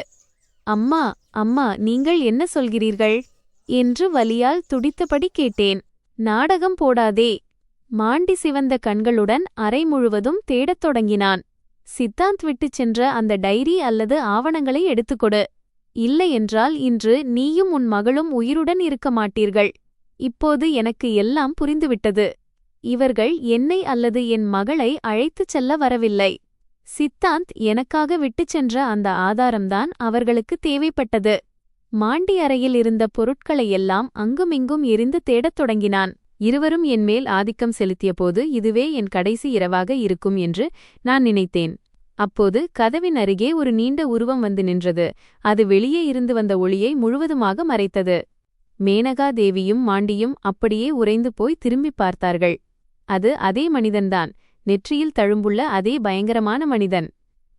அம்மா, அம்மா, நீங்கள் என்ன சொல்கிறீர்கள் என்று வலியால் துடித்தபடி கேட்டேன். நாடகம் போடாதே. மாண்டி சிவந்த கண்களுடன் அறை முழுவதும் தேடத் தொடங்கினான். சித்தாந்த் விட்டுச் சென்ற அந்த டைரி அல்லது ஆவணங்களை எடுத்துக்கொடு. இல்லையென்றால் இன்று நீயும் உன் மகளும் உயிருடன் இருக்க மாட்டீர்கள். இப்போது எனக்கு எல்லாம் புரிந்துவிட்டது. இவர்கள் என்னை அல்லது என் மகளை அழைத்துச் செல்ல வரவில்லை. சித்தாந்த் எனக்காக விட்டுச் சென்ற அந்த ஆதாரம்தான் அவர்களுக்கு தேவைப்பட்டது. மாண்டி அறையில் இருந்த பொருட்களையெல்லாம் அங்குமிங்கும் எரிந்து தேடத் தொடங்கினான். இருவரும் என்மேல் ஆதிக்கம் செலுத்தியபோது இதுவே என் கடைசி இரவாக இருக்கும் என்று நான் நினைத்தேன். அப்போது கதவின் அருகே ஒரு நீண்ட உருவம் வந்து நின்றது. அது வெளியே இருந்து வந்த ஒளியை முழுவதுமாக மறைத்தது. மேனகா தேவியும் மாண்டியும் அப்படியே உறைந்து போய் திரும்பி பார்த்தார்கள். அது அதே மனிதன்தான், நெற்றியில் தழும்புள்ள அதே பயங்கரமான மனிதன்.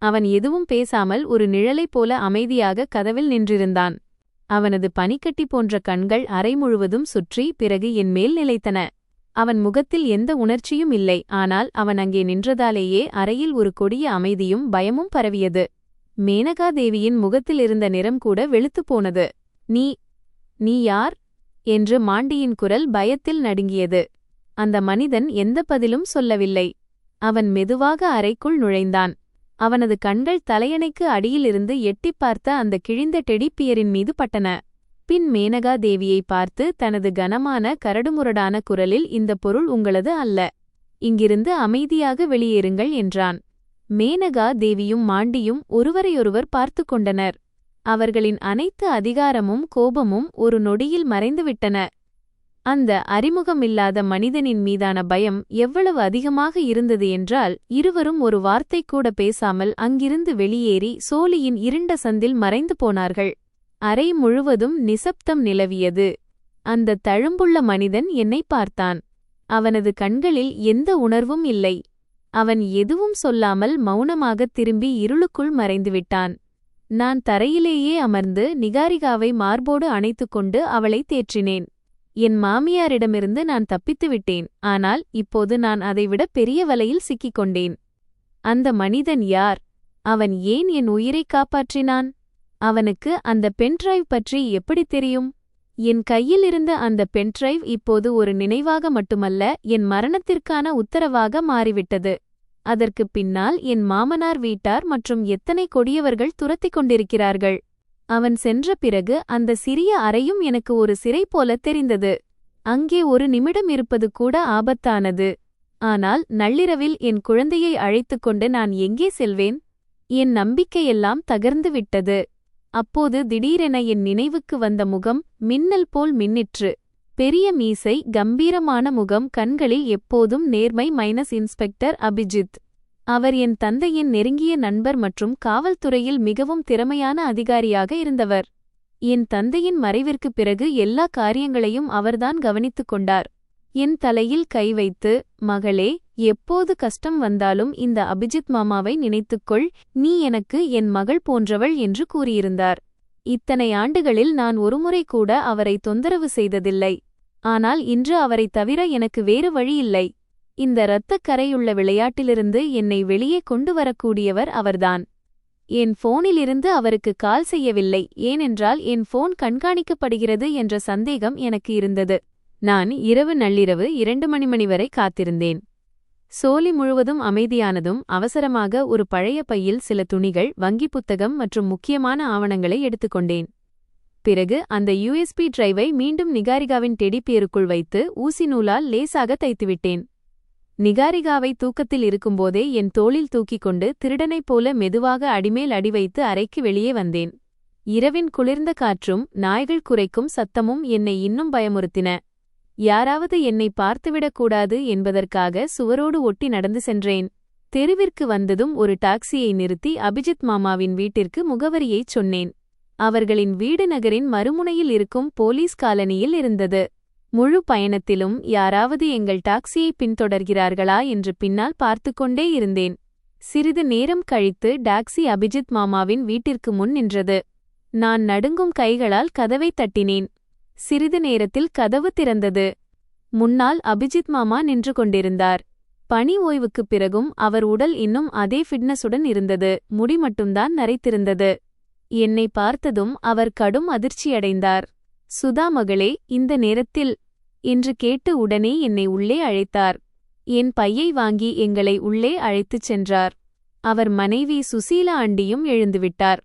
அவன் எதுவும் பேசாமல் ஒரு நிழலைப் போல அமைதியாக கதவில் நின்றிருந்தான். அவனது பனிக்கட்டி போன்ற கண்கள் அறை முழுவதும் சுற்றி பிறகு என் மேல் நிலைத்தன. அவன் முகத்தில் எந்த உணர்ச்சியும் இல்லை, ஆனால் அவன் அங்கே நின்றதாலேயே அறையில் ஒரு கொடிய அமைதியும் பயமும் பரவியது. மேனகா தேவியின் முகத்தில் இருந்த நிறம் கூட வெளுத்துப் போனது. நீ யார் என்று மாண்டியின் குரல் பயத்தில் நடுங்கியது. அந்த மனிதன் எந்த பதிலும் சொல்லவில்லை. அவன் மெதுவாக அறைக்குள் நுழைந்தான். அவனது கண்கள் தலையணைக்கு அடியிலிருந்து எட்டிப் பார்த்த அந்த கிழிந்த டெடிப்பியரின் மீது பட்டன. பின் மேனகா தேவியை பார்த்து தனது கனமான கரடுமுரடான குரலில், இந்த பொருள் உங்களது அல்ல, இங்கிருந்து அமைதியாக வெளியேறுங்கள் என்றான். மேனகா தேவியும் மாண்டியும் ஒருவரையொருவர் பார்த்து கொண்டனர். அவர்களின் அனைத்து அதிகாரமும் கோபமும் ஒரு நொடியில் மறைந்துவிட்டன. அந்த அறிமுகமில்லாத மனிதனின் மீதான பயம் எவ்வளவு அதிகமாக இருந்தது என்றால், இருவரும் ஒரு வார்த்தை கூட பேசாமல் அங்கிருந்து வெளியேறி சோலியின் இருண்ட சந்தில் மறைந்து போனார்கள். அறை முழுவதும் நிசப்தம் நிலவியது. அந்த தழும்புள்ள மனிதன் என்னை பார்த்தான். அவனது கண்களில் எந்த உணர்வும் இல்லை. அவன் எதுவும் சொல்லாமல் மௌனமாகத் திரும்பி இருளுக்குள் மறைந்துவிட்டான். நான் தரையிலேயே அமர்ந்து நிகாரிகாவை மார்போடு அணைத்துக்கொண்டு அவளை தேற்றினேன். என் மாமியாரிடமிருந்து நான் தப்பித்துவிட்டேன், ஆனால் இப்போது நான் அதைவிட பெரிய வலையில் சிக்கிக் கொண்டேன். அந்த மனிதன் யார்? அவன் ஏன் என் உயிரைக் காப்பாற்றினான்? அவனுக்கு அந்த பென்டிரைவ் பற்றி எப்படி தெரியும்? என் கையில் இருந்த அந்த பென்டிரைவ் இப்போது ஒரு நினைவாக மட்டுமல்ல, என் மரணத்திற்கான உத்தரவாக மாறிவிட்டது. அதற்குப் பின்னால் என் மாமனார் வீட்டார் மற்றும் எத்தனை கொடியவர்கள் துரத்திக் கொண்டிருக்கிறார்கள். அவன் சென்ற பிறகு அந்த சிறிய அறையும் எனக்கு ஒரு சிறை போல தெரிந்தது. அங்கே ஒரு நிமிடம் இருப்பது கூட ஆபத்தானது. ஆனால் நள்ளிரவில் என் குழந்தையை அழைத்துக்கொண்டு நான் எங்கே செல்வேன்? என் நம்பிக்கையெல்லாம் தகர்ந்து விட்டது. அப்போது திடீரென என் நினைவுக்கு வந்த முகம் மின்னல் போல் மின்னிற்று. பெரிய மீசை, கம்பீரமான முகம், கண்களில் எப்போதும் நேர்மை இன்ஸ்பெக்டர் அபிஜித். அவர் என் தந்தையின் நெருங்கிய நண்பர் மற்றும் காவல்துறையில் மிகவும் திறமையான அதிகாரியாக இருந்தவர். என் தந்தையின் மறைவிற்குப் பிறகு எல்லா காரியங்களையும் அவர்தான் கவனித்துக் கொண்டார். என் தலையில் கை வைத்து, மகளே, எப்போது கஷ்டம் வந்தாலும் இந்த அபிஜித் மாமாவை நினைத்துக்கொள், நீ எனக்கு என் மகள் போன்றவள் என்று கூறியிருந்தார். இத்தனை ஆண்டுகளில் நான் ஒருமுறை கூட அவரை தொந்தரவு செய்ததில்லை. ஆனால் இன்று அவரைத் தவிர எனக்கு வேறு வழியில்லை. இந்த இரத்தக் கரையுள்ள விளையாட்டிலிருந்து என்னை வெளியே கொண்டு வரக்கூடியவர் அவர்தான். என் போனிலிருந்து அவருக்கு கால் செய்யவில்லை, ஏனென்றால் என் போன் கண்காணிக்கப்படுகிறது என்ற சந்தேகம் எனக்கு இருந்தது. நான் நள்ளிரவு 2 மணி வரை காத்திருந்தேன். சோலி முழுவதும் அமைதியானதும் அவசரமாக ஒரு பழைய பையில் சில துணிகள், வங்கி புத்தகம் மற்றும் முக்கியமான ஆவணங்களை எடுத்துக்கொண்டேன். பிறகு அந்த யூஎஸ்பி டிரைவை மீண்டும் நிகாரிகாவின் டெடிப்பியருக்குள் வைத்து ஊசி நூலால் லேசாக தைத்துவிட்டேன். நிகாரிகாவை தூக்கத்தில் இருக்கும்போதே என் தோளில் தூக்கிக் கொண்டு திருடனைப் போல மெதுவாக அடிமேல் அடி வைத்து அறைக்கு வெளியே வந்தேன். இரவின் குளிர்ந்த காற்றும் நாய்கள் குரைக்கும் சத்தமும் என்னை இன்னும் பயமுறுத்தின. யாராவது என்னை பார்த்துவிடக்கூடாது என்பதற்காக சுவரோடு ஒட்டி நடந்து சென்றேன். தெருவிற்கு வந்ததும் ஒரு டாக்ஸியை நிறுத்தி அபிஜித் மாமாவின் வீட்டிற்கு முகவரியைச் சொன்னேன். அவர்களின் வீடு நகரின் மறுமுனையில் இருக்கும் போலீஸ் காலனியில் இருந்தது. முழு பயணத்திலும் யாராவது எங்கள் டாக்ஸியை பின்தொடர்கிறார்களா என்று பின்னால் பார்த்துக்கொண்டே இருந்தேன். சிறிது நேரம் கழித்து டாக்ஸி அபிஜித் மாமாவின் வீட்டிற்கு முன் நின்றது. நான் நடுங்கும் கைகளால் கதவை தட்டினேன். சிறிது நேரத்தில் கதவு திறந்தது. முன்னால் அபிஜித் மாமா நின்று கொண்டிருந்தார். பணி ஓய்வுக்குப் பிறகும் அவர் உடல் இன்னும் அதே ஃபிட்னஸுடன் இருந்தது, முடி மட்டும்தான் நரைத்திருந்தது. என்னை பார்த்ததும் அவர் கடும் அதிர்ச்சியடைந்தார். சுதா மகளே, இந்த நேரத்தில் என்று கேட்டு உடனே என்னை உள்ளே அழைத்தார். என் பையை வாங்கி எங்களை உள்ளே அழைத்துச் சென்றார். அவர் மனைவி சுசீலா ஆண்டியும் எழுந்துவிட்டார்.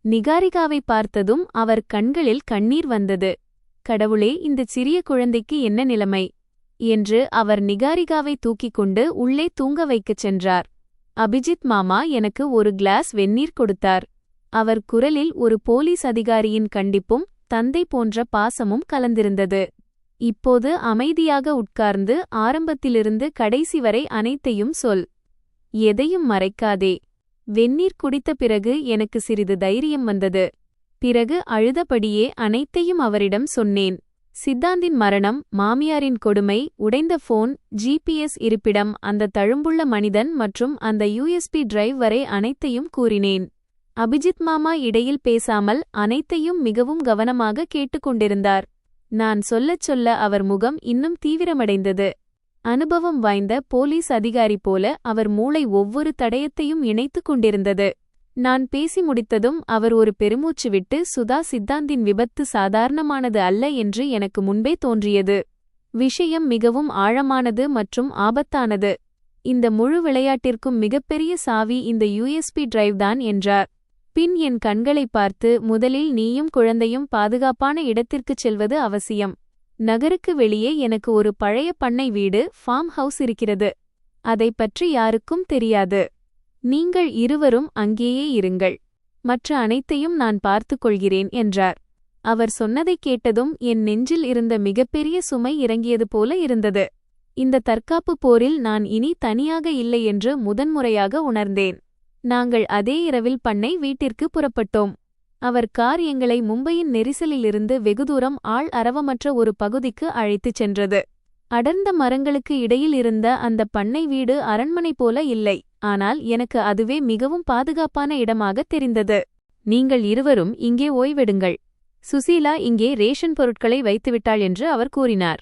நிகாரிகாவை பார்த்ததும் அவர் கண்களில் கண்ணீர் வந்தது. கடவுளே, இந்தச் சிறிய குழந்தைக்கு என்ன நிலைமை என்று அவர் நிகாரிகாவை தூக்கிக் கொண்டு உள்ளே தூங்க வைக்கச் சென்றார். அபிஜித் மாமா எனக்கு ஒரு கிளாஸ் வெந்நீர் கொடுத்தார். அவர் குரலில் ஒரு போலீஸ் அதிகாரியின் கண்டிப்பும் தந்தை போன்ற பாசமும் கலந்திருந்தது. இப்போது அமைதியாக உட்கார்ந்து ஆரம்பத்திலிருந்து கடைசி வரை அனைத்தையும் சொல். எதையும் மறைக்காதே வெந்நீர் குடித்த பிறகு எனக்கு சிறிது தைரியம் வந்தது. பிறகு அழுதபடியே அனைத்தையும் அவரிடம் சொன்னேன். சித்தாந்தின் மரணம், மாமியாரின் கொடுமை, உடைந்த போன், ஜிபிஎஸ் இருப்பிடம், அந்த தழும்புள்ள மனிதன் மற்றும் அந்த யூஎஸ்பி டிரைவ் வரை அனைத்தையும் கூறினேன். அபிஜித் மாமா இடையில் பேசாமல் அனைத்தையும் மிகவும் கவனமாக கேட்டுக்கொண்டிருந்தார். நான் சொல்லச் சொல்ல அவர் முகம் இன்னும் தீவிரமடைந்தது. அனுபவம் வாய்ந்த போலீஸ் அதிகாரி போல அவர் மூளை ஒவ்வொரு தடயத்தையும் இணைத்துக் கொண்டிருந்தது. நான் பேசி முடித்ததும் அவர் ஒரு பெருமூச்சு விட்டு, சுதா, சித்தாந்தின் விபத்து சாதாரணமானது அல்ல என்று எனக்கு முன்பே தோன்றியது. விஷயம் மிகவும் ஆழமானது மற்றும் ஆபத்தானது. இந்த முழு விளையாட்டிற்கும் மிகப்பெரிய சாவி இந்த யூஎஸ்பி டிரைவ் தான் என்றார். பின் என் கண்களை பார்த்து, முதலில் நீயும் குழந்தையும் பாதுகாப்பான இடத்திற்குச் செல்வது அவசியம். நகருக்கு வெளியே எனக்கு ஒரு பழைய பண்ணை வீடு, ஃபார்ம் ஹவுஸ் இருக்கிறது. அதைப் பற்றி யாருக்கும் தெரியாது. நீங்கள் இருவரும் அங்கேயே இருங்கள். மற்ற அனைத்தையும் நான் பார்த்துக் கொள்கிறேன் என்றார். அவர் சொன்னதைக் கேட்டதும் என் நெஞ்சில் இருந்த மிகப்பெரிய சுமை இறங்கியது போல இருந்தது. இந்த தற்காப்பு போரில் நான் இனி தனியாக இல்லை என்று முதன்முறையாக உணர்ந்தேன். நாங்கள் அதே இரவில் பண்ணை வீட்டிற்கு புறப்பட்டோம். அவர் கார் எங்களை மும்பையின் நெரிசலிலிருந்து வெகுதூரம் ஆள் அரவமற்ற ஒரு பகுதிக்கு அழைத்துச் சென்றது. அடர்ந்த மரங்களுக்கு இடையில் இருந்த அந்த பண்ணை வீடு அரண்மனை போல இல்லை, ஆனால் எனக்கு அதுவே மிகவும் பாதுகாப்பான இடமாக தெரிந்தது. நீங்கள் இருவரும் இங்கே ஓய்வெடுங்கள். சுசீலா இங்கே ரேஷன் பொருட்களை வைத்துவிட்டாள் என்று அவர் கூறினார்.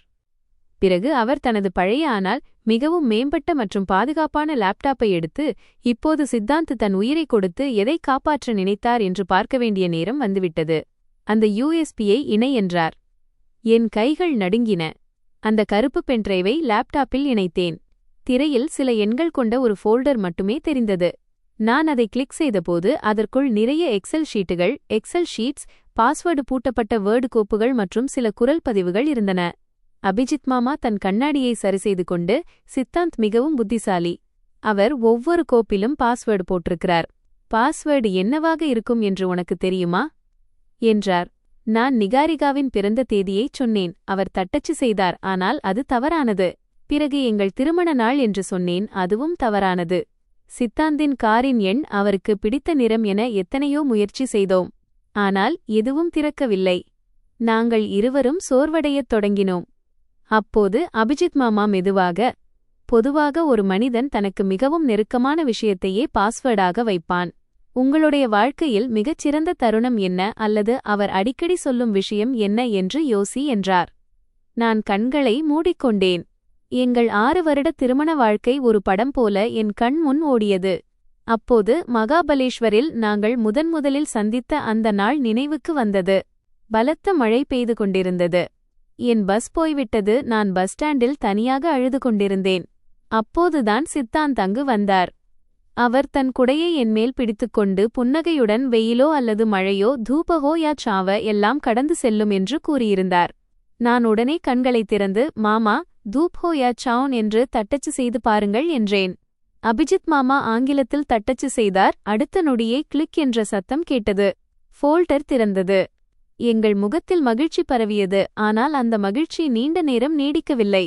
பிறகு அவர் தனது பழைய ஆனால் மிகவும் மேம்பட்ட மற்றும் பாதுகாப்பான லேப்டாப்பை எடுத்து, இப்போது சித்தாந்த் தன் உயிரை கொடுத்து எதை காப்பாற்ற நினைத்தார் என்று பார்க்க வேண்டிய நேரம் வந்துவிட்டது. அந்த யூஎஸ்பியை இணை என்றார். என் கைகள் நடுங்கின. அந்த கருப்பு பென்டிரைவை லேப்டாப்பில் இணைத்தேன். திரையில் சில எண்கள் கொண்ட ஒரு ஃபோல்டர் மட்டுமே தெரிந்தது. நான் அதை கிளிக் செய்தபோது அதற்குள் நிறைய எக்ஸெல் ஷீட்ஸ், பாஸ்வேர்டு பூட்டப்பட்ட வேர்டு கோப்புகள் மற்றும் சில குரல் பதிவுகள் இருந்தன. அபிஜித் மாமா தன் கண்ணாடியை சரிசெய்து கொண்டு, சித்தாந்த் மிகவும் புத்திசாலி. அவர் ஒவ்வொரு கோப்பிலும் பாஸ்வேர்டு போட்டிருக்கிறார். பாஸ்வேர்டு என்னவாக இருக்கும் என்று உனக்கு தெரியுமா என்றார். நான் நிகாரிகாவின் பிறந்த தேதியைச் சொன்னேன். அவர் தட்டச்சு செய்தார், ஆனால் அது தவறானது. பிறகு எங்கள் திருமண நாள் என்று சொன்னேன், அதுவும் தவறானது. சித்தாந்தின் காரின் எண், அவருக்கு பிடித்த நிறம் என எத்தனையோ முயற்சி செய்தோம். ஆனால் எதுவும் திறக்கவில்லை. நாங்கள் இருவரும் சோர்வடையத் தொடங்கினோம். அப்போது அபிஜித் மாமா மெதுவாக, பொதுவாக ஒரு மனிதன் தனக்கு மிகவும் நெருக்கமான விஷயத்தையே பாஸ்வேர்டாக வைப்பான். உங்களுடைய வாழ்க்கையில் மிகச்சிறந்த தருணம் என்ன அல்லது அவர் அடிக்கடி சொல்லும் விஷயம் என்ன என்று யோசி என்றார். நான் கண்களை மூடிக்கொண்டேன். எங்கள் 6 வருட திருமண வாழ்க்கை ஒரு படம் போல என் கண் முன் ஓடியது. அப்போது மகாபலேஸ்வரில் நாங்கள் முதன்முதலில் சந்தித்த அந்த நாள் நினைவுக்கு வந்தது. பலத்த மழை பெய்து கொண்டிருந்தது. என் பஸ் போய்விட்டது. நான் பஸ் ஸ்டாண்டில் தனியாக அழுது கொண்டிருந்தேன். அப்போதுதான் சித்தாந்த் அங்கு வந்தார். அவர் தன் குடையை என்மேல் பிடித்துக்கொண்டு புன்னகையுடன், வெயிலோ அல்லது மழையோ, தூபஹோ யா சாவ, எல்லாம் கடந்து செல்லும் என்று கூறியிருந்தார். நான் உடனே கண்களை திறந்து, மாமா, தூப்ஹோ யா சாவுன் என்று தட்டச்சு செய்து பாருங்கள் என்றேன். அபிஜித் மாமா ஆங்கிலத்தில் தட்டச்சு செய்தார். அடுத்த நொடியே கிளிக் என்ற சத்தம் கேட்டது. ஃபோல்டர் திறந்தது. எங்கள் முகத்தில் மகிழ்ச்சி பரவியது. ஆனால் அந்த மகிழ்ச்சி நீண்ட நேரம் நீடிக்கவில்லை.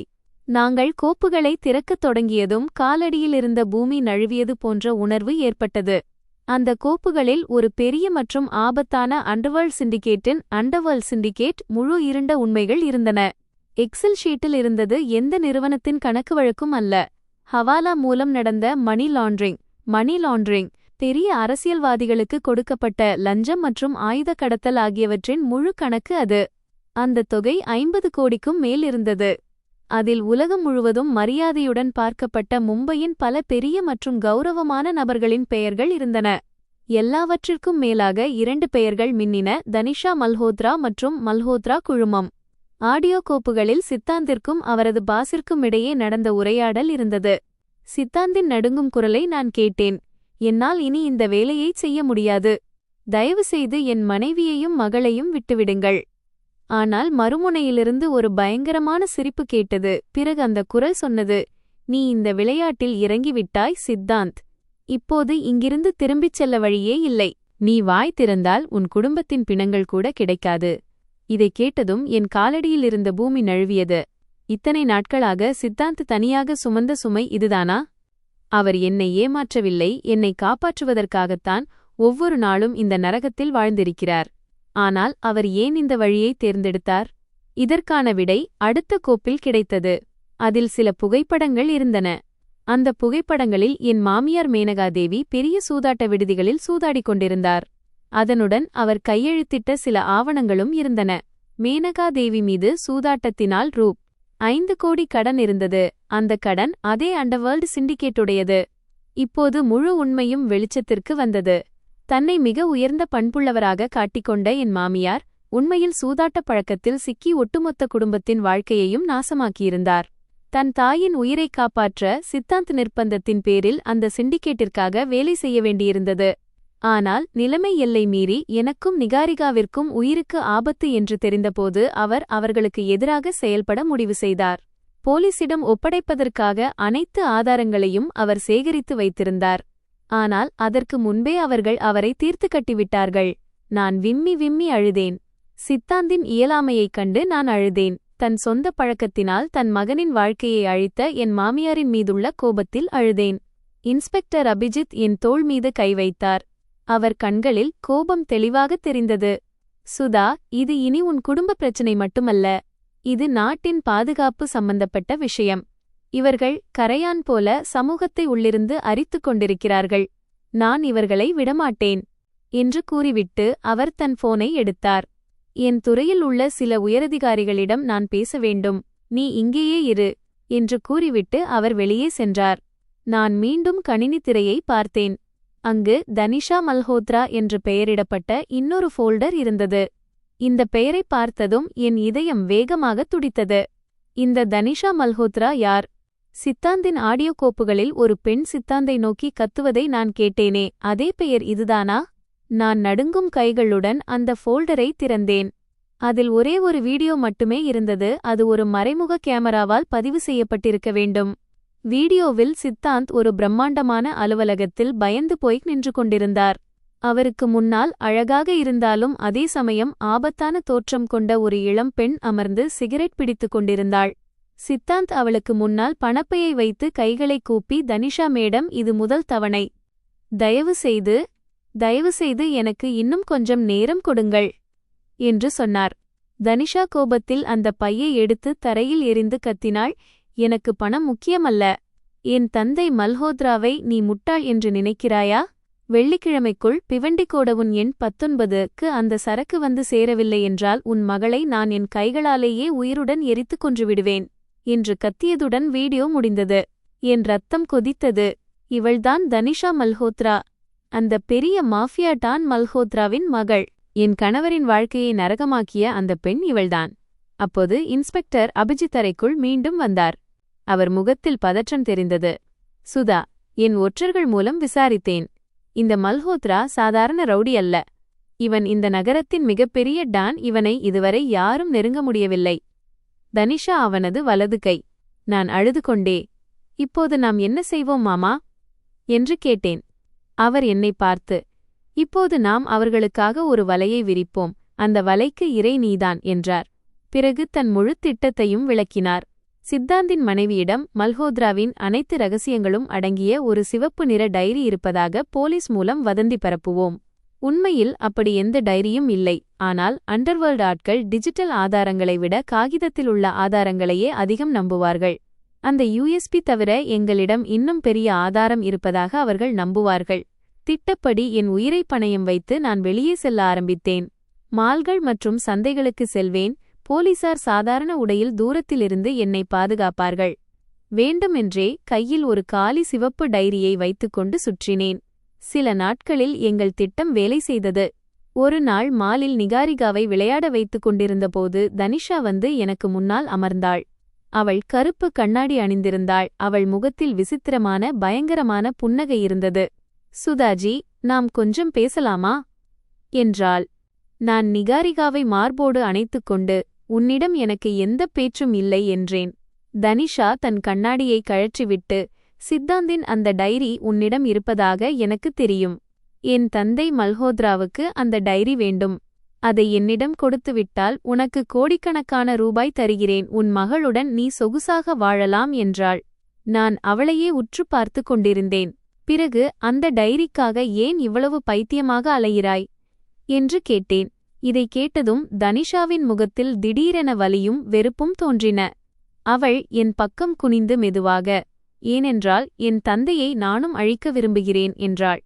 நாங்கள் கோப்புகளை திறக்கத் தொடங்கியதும் காலடியிலிருந்த பூமி நழுவியது போன்ற உணர்வு ஏற்பட்டது. அந்த கோப்புகளில் ஒரு பெரிய மற்றும் ஆபத்தான அண்டர்வேர்ல்ட் சிண்டிகேட் முழு இருண்ட உண்மைகள் இருந்தன. எக்ஸெல் ஷீட்டில் இருந்தது எந்த நிறுவனத்தின் கணக்கு வழக்கும் அல்ல. ஹவாலா மூலம் நடந்த மணி லாண்டரிங், பெரிய அரசியல்வாதிகளுக்கு கொடுக்கப்பட்ட லஞ்சம் மற்றும் ஆயுத கடத்தல் ஆகியவற்றின் முழு கணக்கு அது. அந்த தொகை 50 கோடிக்கும் மேல் இருந்தது. அதில் உலகம் முழுவதும் மரியாதையுடன் பார்க்கப்பட்ட மும்பையின் பல பெரிய மற்றும் கௌரவமான நபர்களின் பெயர்கள் இருந்தன. எல்லாவற்றிற்கும் மேலாக 2 பெயர்கள் மின்னின: தனிஷா மல்ஹோத்ரா மற்றும் மல்ஹோத்ரா குழுமம். ஆடியோ கோப்புகளில் சித்தாந்திற்கும் அவரது பாஸிற்கும் இடையே நடந்த உரையாடல் இருந்தது. சித்தாந்தின் நடுங்கும் குரலை நான் கேட்டேன். என்னால் இனி இந்த வேலையைச் செய்ய முடியாது. தயவுசெய்து என் மனைவியையும் மகளையும் விட்டுவிடுங்கள். ஆனால் மறுமுனையிலிருந்து ஒரு பயங்கரமான சிரிப்பு கேட்டது. பிறகு அந்த குரல் சொன்னது, நீ இந்த விளையாட்டில் இறங்கிவிட்டாய் சித்தாந்த். இப்போது இங்கிருந்து திரும்பிச் செல்ல வழியே இல்லை. நீ வாய் திறந்தால் உன் குடும்பத்தின் பிணங்கள் கூட கிடைக்காது. இதைக் கேட்டதும் என் காலடியில் இருந்த பூமி நழுவியது. இத்தனை நாட்களாக சித்தாந்த் தனியாக சுமந்த சுமை இதுதானா? அவர் என்னை ஏமாற்றவில்லை, என்னை காப்பாற்றுவதற்காகத்தான் ஒவ்வொரு நாளும் இந்த நரகத்தில் வாழ்ந்திருக்கிறார். ஆனால் அவர் ஏன் இந்த வழியை தேர்ந்தெடுத்தார்? இதற்கான விடை அடுத்த கோப்பில் கிடைத்தது. அதில் சில புகைப்படங்கள் இருந்தன. அந்த புகைப்படங்களில் என் மாமியார் மேனகாதேவி பெரிய சூதாட்ட விடுதிகளில் சூதாடிக் கொண்டிருந்தார். அதனுடன் அவர் கையெழுத்திட்ட சில ஆவணங்களும் இருந்தன. மேனகாதேவி மீது சூதாட்டத்தினால் ரூ.5 கோடி கடன் இருந்தது. அந்த கடன் அதே அண்டர்வேர்ல்ட் சிண்டிகேட்டுடையது. இப்போது முழு உண்மையும் வெளிச்சத்திற்கு வந்தது. தன்னை மிக உயர்ந்த பண்புள்ளவராக காட்டிக்கொண்ட என் மாமியார் உண்மையில் சூதாட்ட பழக்கத்தில் சிக்கி ஒட்டுமொத்த குடும்பத்தின் வாழ்க்கையையும் நாசமாக்கியிருந்தார். தன் தாயின் உயிரை காப்பாற்ற சித்தாந்த் நிர்பந்தத்தின் பேரில் அந்த சிண்டிகேட்டிற்காக வேலை செய்ய வேண்டியிருந்தது. ஆனால் நிலைமை எல்லை மீறி எனக்கும் நிகாரிகாவிற்கும் உயிருக்கு ஆபத்து என்று தெரிந்தபோது அவர்களுக்கு எதிராக செயல்பட முடிவு செய்தார். போலீசிடம் ஒப்படைப்பதற்காக அனைத்து ஆதாரங்களையும் அவர் சேகரித்து வைத்திருந்தார். ஆனால் அதற்கு முன்பே அவர்கள் அவரை தீர்த்து கட்டிவிட்டார்கள். நான் விம்மி விம்மி அழுதேன். சித்தாந்தின் இயலாமையைக் கண்டு நான் அழுதேன். தன் சொந்த பழக்கத்தினால் தன் மகனின் வாழ்க்கையை அழித்த என் மாமியாரின் மீதுள்ள கோபத்தில் அழுதேன். இன்ஸ்பெக்டர் அபிஜித் என் தோள் மீது கை வைத்தார். அவர் கண்களில் கோபம் தெளிவாகத் தெரிந்தது. சுதா, இது இனி உன் குடும்ப பிரச்சினை மட்டுமல்ல. இது நாட்டின் பாதுகாப்பு சம்பந்தப்பட்ட விஷயம். இவர்கள் கரையான் போல சமூகத்தை உள்ளிருந்து அரித்துக் கொண்டிருக்கிறார்கள். நான் இவர்களை விடமாட்டேன் என்று கூறிவிட்டு அவர் தன் போனை எடுத்தார். என் துறையில் உள்ள சில உயரதிகாரிகளிடம் நான் பேச வேண்டும், நீ இங்கேயே இரு என்று கூறிவிட்டு அவர் வெளியே சென்றார். நான் மீண்டும் கணினி திரையை பார்த்தேன். அங்கு தனிஷா மல்ஹோத்ரா என்று பெயரிடப்பட்ட இன்னொரு ஃபோல்டர் இருந்தது. இந்த பெயரை பார்த்ததும் என் இதயம் வேகமாக துடித்தது. இந்த தனிஷா மல்ஹோத்ரா யார்? சித்தாந்தின் ஆடியோ கோப்புகளில் ஒரு பெண் சித்தாந்தை நோக்கி கத்துவதை நான் கேட்டேனே, அதே பெயர் இதுதானா? நான் நடுங்கும் கைகளுடன் அந்த ஃபோல்டரை திறந்தேன். அதில் ஒரே ஒரு வீடியோ மட்டுமே இருந்தது. அது ஒரு மறைமுக கேமராவால் பதிவு செய்யப்பட்டிருக்க வேண்டும். வீடியோவில் சித்தாந்த் ஒரு பிரம்மாண்டமான அலுவலகத்தில் பயந்து போய் நின்று கொண்டிருந்தார். அவருக்கு முன்னால் அழகாக இருந்தாலும் அதே சமயம் ஆபத்தான தோற்றம் கொண்ட ஒரு இளம் பெண் அமர்ந்து சிகரெட் பிடித்துக் கொண்டிருந்தாள். சித்தாந்த் அவளுக்கு முன்னால் பணப்பையை வைத்து கைகளை கூப்பி, தனிஷா மேடம், இது முதல் தவணை. தயவு செய்து எனக்கு இன்னும் கொஞ்சம் நேரம் கொடுங்கள் என்று சொன்னார். தனிஷா கோபத்தில் அந்த பையை எடுத்து தரையில் எறிந்து கத்தினாள், எனக்கு பணம் முக்கியமல்ல. என் தந்தை மல்ஹோத்ராவை நீ முட்டாள் என்று நினைக்கிறாயா? வெள்ளிக்கிழமைக்குள் பிவண்டிகோடவுன் எண் 19க்கு அந்த சரக்கு வந்து சேரவில்லை என்றால் உன் மகளை நான் என் கைகளாலேயே உயிருடன் எரித்துக் கொன்றுவிடுவேன் என்று கத்தியதுடன் வீடியோ முடிந்தது. என் ரத்தம் கொதித்தது. இவள்தான் தனிஷா மல்ஹோத்ரா, அந்த பெரிய மாஃபியா டான் மல்ஹோத்ராவின் மகள். என் கணவரின் வாழ்க்கையை நரகமாக்கிய அந்த பெண் இவள்தான். அப்போது இன்ஸ்பெக்டர் அபிஜித் அறைக்குள் மீண்டும் வந்தார். அவர் முகத்தில் பதற்றம் தெரிந்தது. சுதா, என் ஒற்றர்கள் மூலம் விசாரித்தேன். இந்த மல்ஹோத்ரா சாதாரண ரவுடி அல்ல. இவன் இந்த நகரத்தின் மிகப்பெரிய டான். இவனை இதுவரை யாரும் நெருங்க முடியவில்லை. தனிஷா அவனது வலது கை. நான் அழுது கொண்டே, இப்போது நாம் என்ன செய்வோம் மாமா என்று கேட்டேன். அவர் என்னை பார்த்து, இப்போது நாம் அவர்களுக்காக ஒரு வலையை விரிப்போம். அந்த வலைக்கு இறை நீதான் என்றார். பிறகு தன் முழு திட்டத்தையும் விளக்கினார். சித்தாந்தின் மனைவியிடம் மல்ஹோத்ராவின் அனைத்து ரகசியங்களும் அடங்கிய ஒரு சிவப்பு நிற டைரி இருப்பதாக போலீஸ் மூலம் வதந்தி பரப்புவோம். உண்மையில் அப்படி எந்த டைரியும் இல்லை. ஆனால் அண்டர்வேர்ல்ட் ஆட்கள் டிஜிட்டல் ஆதாரங்களை விட காகிதத்தில் உள்ள ஆதாரங்களையே அதிகம் நம்புவார்கள். அந்த யூஎஸ்பி தவிர எங்களிடம் இன்னும் பெரிய ஆதாரம் இருப்பதாக அவர்கள் நம்புவார்கள். திட்டப்படி என் உயிரை பணயம் வைத்து நான் வெளியே செல்ல ஆரம்பித்தேன். மால்கள் மற்றும் சந்தைகளுக்கு செல்வேன். போலீசார் சாதாரண உடையில் தூரத்திலிருந்து என்னை பாதுகாப்பார்கள். வேண்டுமென்றே கையில் ஒரு காலி சிவப்பு டைரியை வைத்துக்கொண்டு சுற்றினேன். சில நாட்களில் எங்கள் திட்டம் வேலை செய்தது. ஒரு நாள் மாலில் நிகாரிகாவை விளையாட வைத்துக் கொண்டிருந்தபோது தனிஷா வந்து எனக்கு முன்னால் அமர்ந்தாள். அவள் கருப்பு கண்ணாடி அணிந்திருந்தாள். அவள் முகத்தில் விசித்திரமான பயங்கரமான புன்னகை இருந்தது. சுதாஜி, நாம் கொஞ்சம் பேசலாமா என்றாள். நான் நிகாரிகாவை மார்போடு அணைத்துக்கொண்டு, உன்னிடம் எனக்கு எந்த பேச்சும் இல்லை என்றேன். தனிஷா தன் கண்ணாடியை கழற்றிவிட்டு, சித்தாந்தின் அந்த டைரி உன்னிடம் இருப்பதாக எனக்கு தெரியும். என் தந்தை மல்ஹோத்ராவுக்கு அந்த டைரி வேண்டும். அதை என்னிடம் கொடுத்துவிட்டால் உனக்கு கோடிக்கணக்கான ரூபாய் தருகிறேன். உன் மகளுடன் நீ சொகுசாக வாழலாம் என்றாள். நான் அவளையே உற்று பார்த்து கொண்டிருந்தேன். பிறகு, அந்த டைரிக்காக ஏன் இவ்வளவு பைத்தியமாக அலைகிறாய் என்று கேட்டேன். இதை கேட்டதும் தனிஷாவின் முகத்தில் திடீரென வலியும் வெறுப்பும் தோன்றின. அவள் என் பக்கம் குனிந்து மெதுவாக, ஏனென்றால் என் தந்தையை நானும் அழிக்க விரும்புகிறேன் என்றாள்.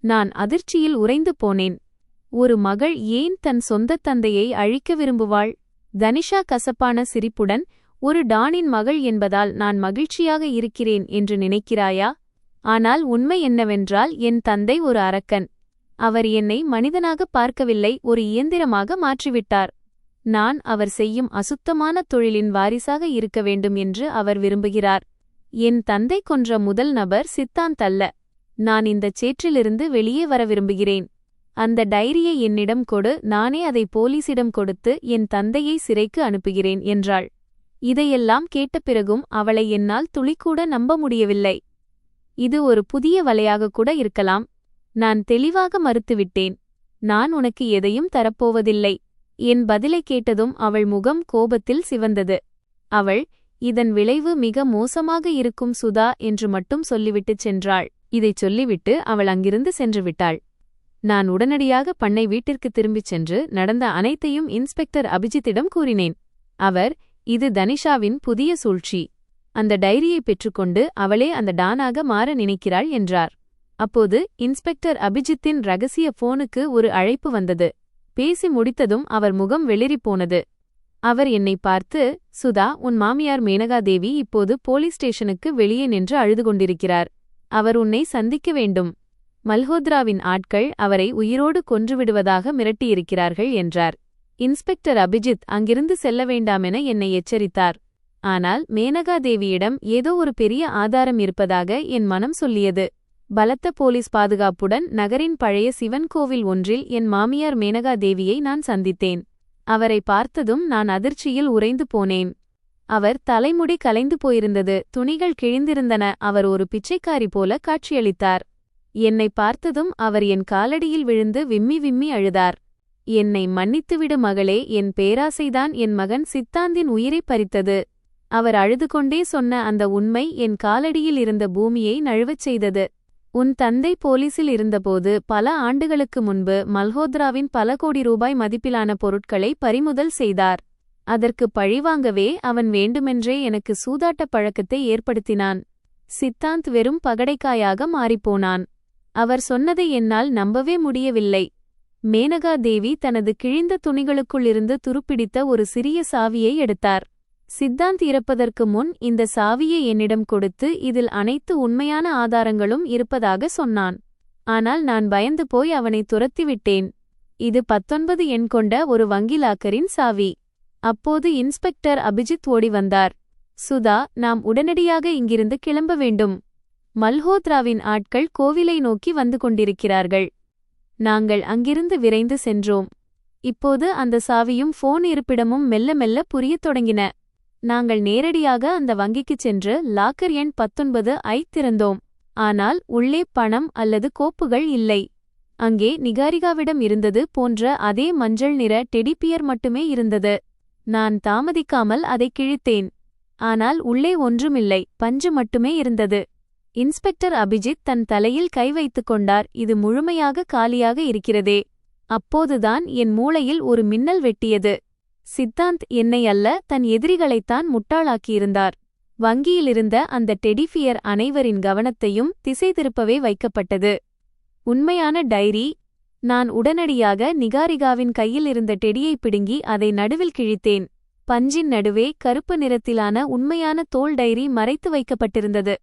நான் அதிர்ச்சியில் உறைந்து போனேன். ஒரு மகள் ஏன் தன் சொந்தத் தந்தையை அழிக்க விரும்புவாள்? தனிஷா கசப்பான சிரிப்புடன், ஒரு டானின் மகள் என்பதால் நான் மகிழ்ச்சியாக இருக்கிறேன் என்று நினைக்கிறாயா? ஆனால் உண்மை என்னவென்றால் என் தந்தை ஒரு அரக்கன். அவர் என்னை மனிதனாக பார்க்கவில்லை, ஒரு இயந்திரமாக மாற்றிவிட்டார். நான் அவர் செய்யும் அசுத்தமான தொழிலின் வாரிசாக இருக்க வேண்டும் என்று அவர் விரும்புகிறார். என் தந்தை கொன்ற முதல் நபர் சித்தாந்த் அல்ல. நான் இந்தச் சேற்றிலிருந்து வெளியே வர விரும்புகிறேன். அந்த டைரியை என்னிடம் கொடு, நானே அதை போலீசிடம் கொடுத்து என் தந்தையை சிறைக்கு அனுப்புகிறேன் என்றாள். இதையெல்லாம் கேட்ட பிறகும் அவளை என்னால் துளிக்கூட நம்ப முடியவில்லை. இது ஒரு புதிய வலையாக கூட இருக்கலாம். நான் தெளிவாக மறுத்துவிட்டேன். நான் உனக்கு எதையும் தரப்போவதில்லை. என் பதிலை கேட்டதும் அவள் முகம் கோபத்தில் சிவந்தது. அவள், இதன் விளைவு மிக மோசமாக இருக்கும் சுதா என்று மட்டும் சொல்லிவிட்டுச் சென்றாள். இதைச் சொல்லிவிட்டு அவள் அங்கிருந்து சென்று விட்டாள். நான் உடனடியாக பண்ணை வீட்டிற்கு திரும்பிச் சென்று நடந்த அனைத்தையும் இன்ஸ்பெக்டர் அபிஜித்திடம் கூறினேன். அவர், இது தனிஷாவின் புதிய சூழ்ச்சி. அந்த டைரியை பெற்றுக்கொண்டு அவளே அந்த டானாக மாற நினைக்கிறாள் என்றார். அப்போது இன்ஸ்பெக்டர் அபிஜித்தின் ரகசிய போனுக்கு ஒரு அழைப்பு வந்தது. பேசி முடித்ததும் அவர் முகம் வெளிறிப்போனது. அவர் என்னை பார்த்து, சுதா, உன் மாமியார் மேனகாதேவி இப்போது போலீஸ் ஸ்டேஷனுக்கு வெளியே நின்று அழுது கொண்டிருக்கிறார். அவர் உன்னை சந்திக்க வேண்டும். மல்ஹோத்ராவின் ஆட்கள் அவரை உயிரோடு கொன்றுவிடுவதாக மிரட்டியிருக்கிறார்கள் என்றார். இன்ஸ்பெக்டர் அபிஜித் அங்கிருந்து செல்ல வேண்டாமென என்னை எச்சரித்தார். ஆனால் மேனகாதேவியிடம் ஏதோ ஒரு பெரிய ஆதாரம் இருப்பதாக என் மனம் சொல்லியது. பலத்த போலீஸ் பாதுகாப்புடன் நகரின் பழைய சிவன் கோவில் ஒன்றில் என் மாமியார் மேனகாதேவியை நான் சந்தித்தேன். அவரை பார்த்ததும் நான் அதிர்ச்சியில் உறைந்து போனேன். அவர் தலைமுடி கலைந்து போயிருந்தது, துணிகள் கிழிந்திருந்தன. அவர் ஒரு பிச்சைக்காரி போல காட்சியளித்தார். என்னை பார்த்ததும் அவர் என் காலடியில் விழுந்து விம்மி விம்மி அழுதார். என்னை மன்னித்துவிடு மகளே, என் பேராசைதான் என் மகன் சித்தாந்தின் உயிரைப் பறித்தது. அவர் அழுது கொண்டே சொன்ன அந்த உண்மை என் காலடியில் இருந்த பூமியை நழுவச் செய்தது. உன் தந்தை போலீசில் இருந்தபோது பல ஆண்டுகளுக்கு முன்பு மல்ஹோத்ராவின் பல கோடி ரூபாய் மதிப்பிலான பொருட்களை பறிமுதல் செய்தார். அதற்கு பழிவாங்கவே அவன் வேண்டுமென்றே எனக்கு சூதாட்ட பழக்கத்தை ஏற்படுத்தினான். சித்தாந்த் வெறும் பகடைக்காயாக மாறிப்போனான். அவர் சொன்னதை என்னால் நம்பவே முடியவில்லை. மேனகாதேவி தனது கிழிந்த துணிகளுக்குள்ளிருந்து துருப்பிடித்த ஒரு சிறிய சாவியை எடுத்தார். சித்தாந்த் இறப்பதற்கு முன் இந்த சாவியை என்னிடம் கொடுத்து இதில் அனைத்து உண்மையான ஆதாரங்களும் இருப்பதாக சொன்னான். ஆனால் நான் பயந்து போய் அவனை துரத்திவிட்டேன். இது 19 எண் கொண்ட ஒரு வங்கி லாக்கரின் சாவி. அப்போது இன்ஸ்பெக்டர் அபிஜித் ஓடி வந்தார். சுதா, நாம் உடனடியாக இங்கிருந்து கிளம்ப வேண்டும். மல்ஹோத்ராவின் ஆட்கள் கோவிலை நோக்கி வந்து கொண்டிருக்கிறார்கள். நாங்கள் அங்கிருந்து விரைந்து சென்றோம். இப்போது அந்த சாவியும் போன் இருப்பிடமும் மெல்ல மெல்ல புரியத் தொடங்கின. நாங்கள் நேரடியாக அந்த வங்கிக்குச் சென்று லாக்கர் எண் 19 ஐத் திறந்தோம். ஆனால் உள்ளே பணம் அல்லது கோப்புகள் இல்லை. அங்கே நிகாரிகாவிடம் இருந்தது போன்ற அதே மஞ்சள் நிற டெடிபியர் மட்டுமே இருந்தது. நான் தாமதிக்காமல் அதை கிழித்தேன். ஆனால் உள்ளே ஒன்றுமில்லை, பஞ்சு மட்டுமே இருந்தது. இன்ஸ்பெக்டர் அபிஜித் தன் தலையில் கை வைத்துக் கொண்டார். இது முழுமையாக காலியாக இருக்கிறதே. அப்போதுதான் என் மூளையில் ஒரு மின்னல் வெட்டியது. சித்தாந்த் என்னை அல்ல, தன் எதிரிகளைத்தான் முட்டாளாக்கியிருந்தார். வங்கியிலிருந்த அந்த டெடிபியர் அனைவரின் கவனத்தையும் திசை திருப்பவே வைக்கப்பட்டது. உண்மையான டைரி. நான் உடனடியாக நிகாரிகாவின் கையில் இருந்த டெடியை பிடுங்கி அதை நடுவில் கிழித்தேன். பஞ்சின் நடுவே கருப்பு நிறத்திலான உண்மையான தோல் டைரி மறைத்து வைக்கப்பட்டிருந்தது.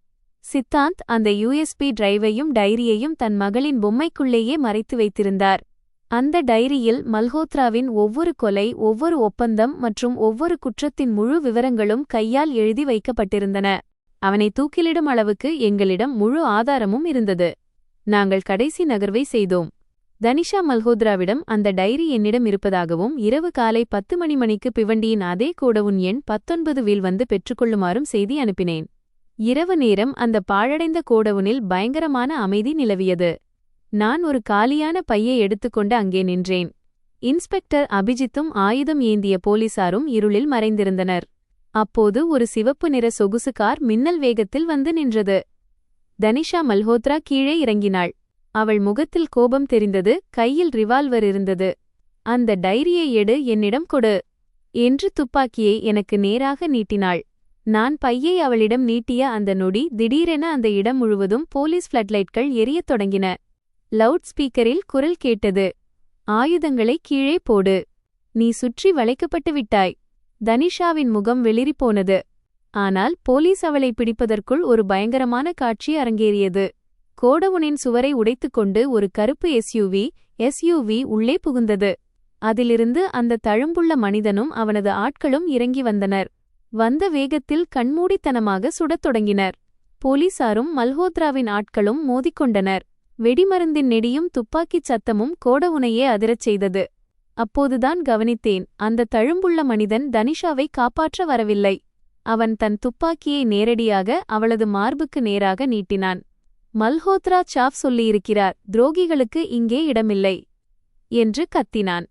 சித்தாந்த் அந்த யூஎஸ்பி டிரைவையும் டைரியையும் தன் மகளின் பொம்மைக்குள்ளேயே மறைத்து வைத்திருந்தார். அந்த டைரியில் மல்ஹோத்ராவின் ஒவ்வொரு கொலை, ஒவ்வொரு ஒப்பந்தம் மற்றும் ஒவ்வொரு குற்றத்தின் முழு விவரங்களும் கையால் எழுதி வைக்கப்பட்டிருந்தன. அவனை தூக்கிலிடும் அளவுக்கு எங்களிடம் முழு ஆதாரமும் இருந்தது. நாங்கள் கடைசி நகர்வை செய்தோம். தனிஷா மல்ஹோத்ராவிடம் அந்த டைரி என்னிடம் இருப்பதாகவும் இரவு காலை 10 மணிக்கு பிவண்டியின் அதே கோடவுன் எண் 19 வந்து பெற்றுக்கொள்ளுமாறும் செய்தி அனுப்பினேன். இரவு நேரம் அந்த பாழடைந்த கோடவுனில் பயங்கரமான அமைதி நிலவியது. நான் ஒரு காலியான பையை எடுத்துக்கொண்டு அங்கே நின்றேன். இன்ஸ்பெக்டர் அபிஜித்தும் ஆயுதம் ஏந்திய போலீசாரும் இருளில் மறைந்திருந்தனர். அப்போது ஒரு சிவப்பு நிற சொகுசு கார் மின்னல் வேகத்தில் வந்து நின்றது. தனிஷா மல்ஹோத்ரா கீழே இறங்கினாள். அவள் முகத்தில் கோபம் தெரிந்தது, கையில் ரிவால்வர் இருந்தது. அந்த டைரியை எடு, என்னிடம் கொடு என்று துப்பாக்கியை எனக்கு நேராக நீட்டினாள். நான் பையை அவளிடம் நீட்டிய அந்த நொடி திடீரென அந்த இடம் முழுவதும் போலீஸ் ஃப்ளட்லைட்கள் எரியத் தொடங்கின. லவுட் ஸ்பீக்கரில் குரல் கேட்டது, ஆயுதங்களை கீழே போடு, நீ சுற்றி வளைக்கப்பட்டு விட்டாய். தனிஷாவின் முகம் வெளிரிப்போனது. ஆனால் போலீஸ் அவளை பிடிப்பதற்குள் ஒரு பயங்கரமான காட்சி அரங்கேறியது. கோடவுனின் சுவரை உடைத்துக்கொண்டு ஒரு கருப்பு எஸ்யூவி உள்ளே புகுந்தது. அதிலிருந்து அந்த தழும்புள்ள மனிதனும் அவனது ஆட்களும் இறங்கி வந்தனர். வந்த வேகத்தில் கண்மூடித்தனமாக சுடத் தொடங்கினர். போலீசாரும் மல்ஹோத்ராவின் ஆட்களும் மோதிக்கொண்டனர். வெடிமருந்தின் நெடியும் துப்பாக்கிச் சத்தமும் கோடவுனையே அதிரச் செய்தது. அப்போதுதான் கவனித்தேன், அந்த தழும்புள்ள மனிதன் தனிஷாவை காப்பாற்ற வரவில்லை. அவன் தன் துப்பாக்கியை நேரடியாக அவளது மார்புக்கு நேராக நீட்டினான். மல்ஹோத்ரா சாஃப் சொல்லியிருக்கிறார், துரோகிகளுக்கு இங்கே இடமில்லை என்று கத்தினான்.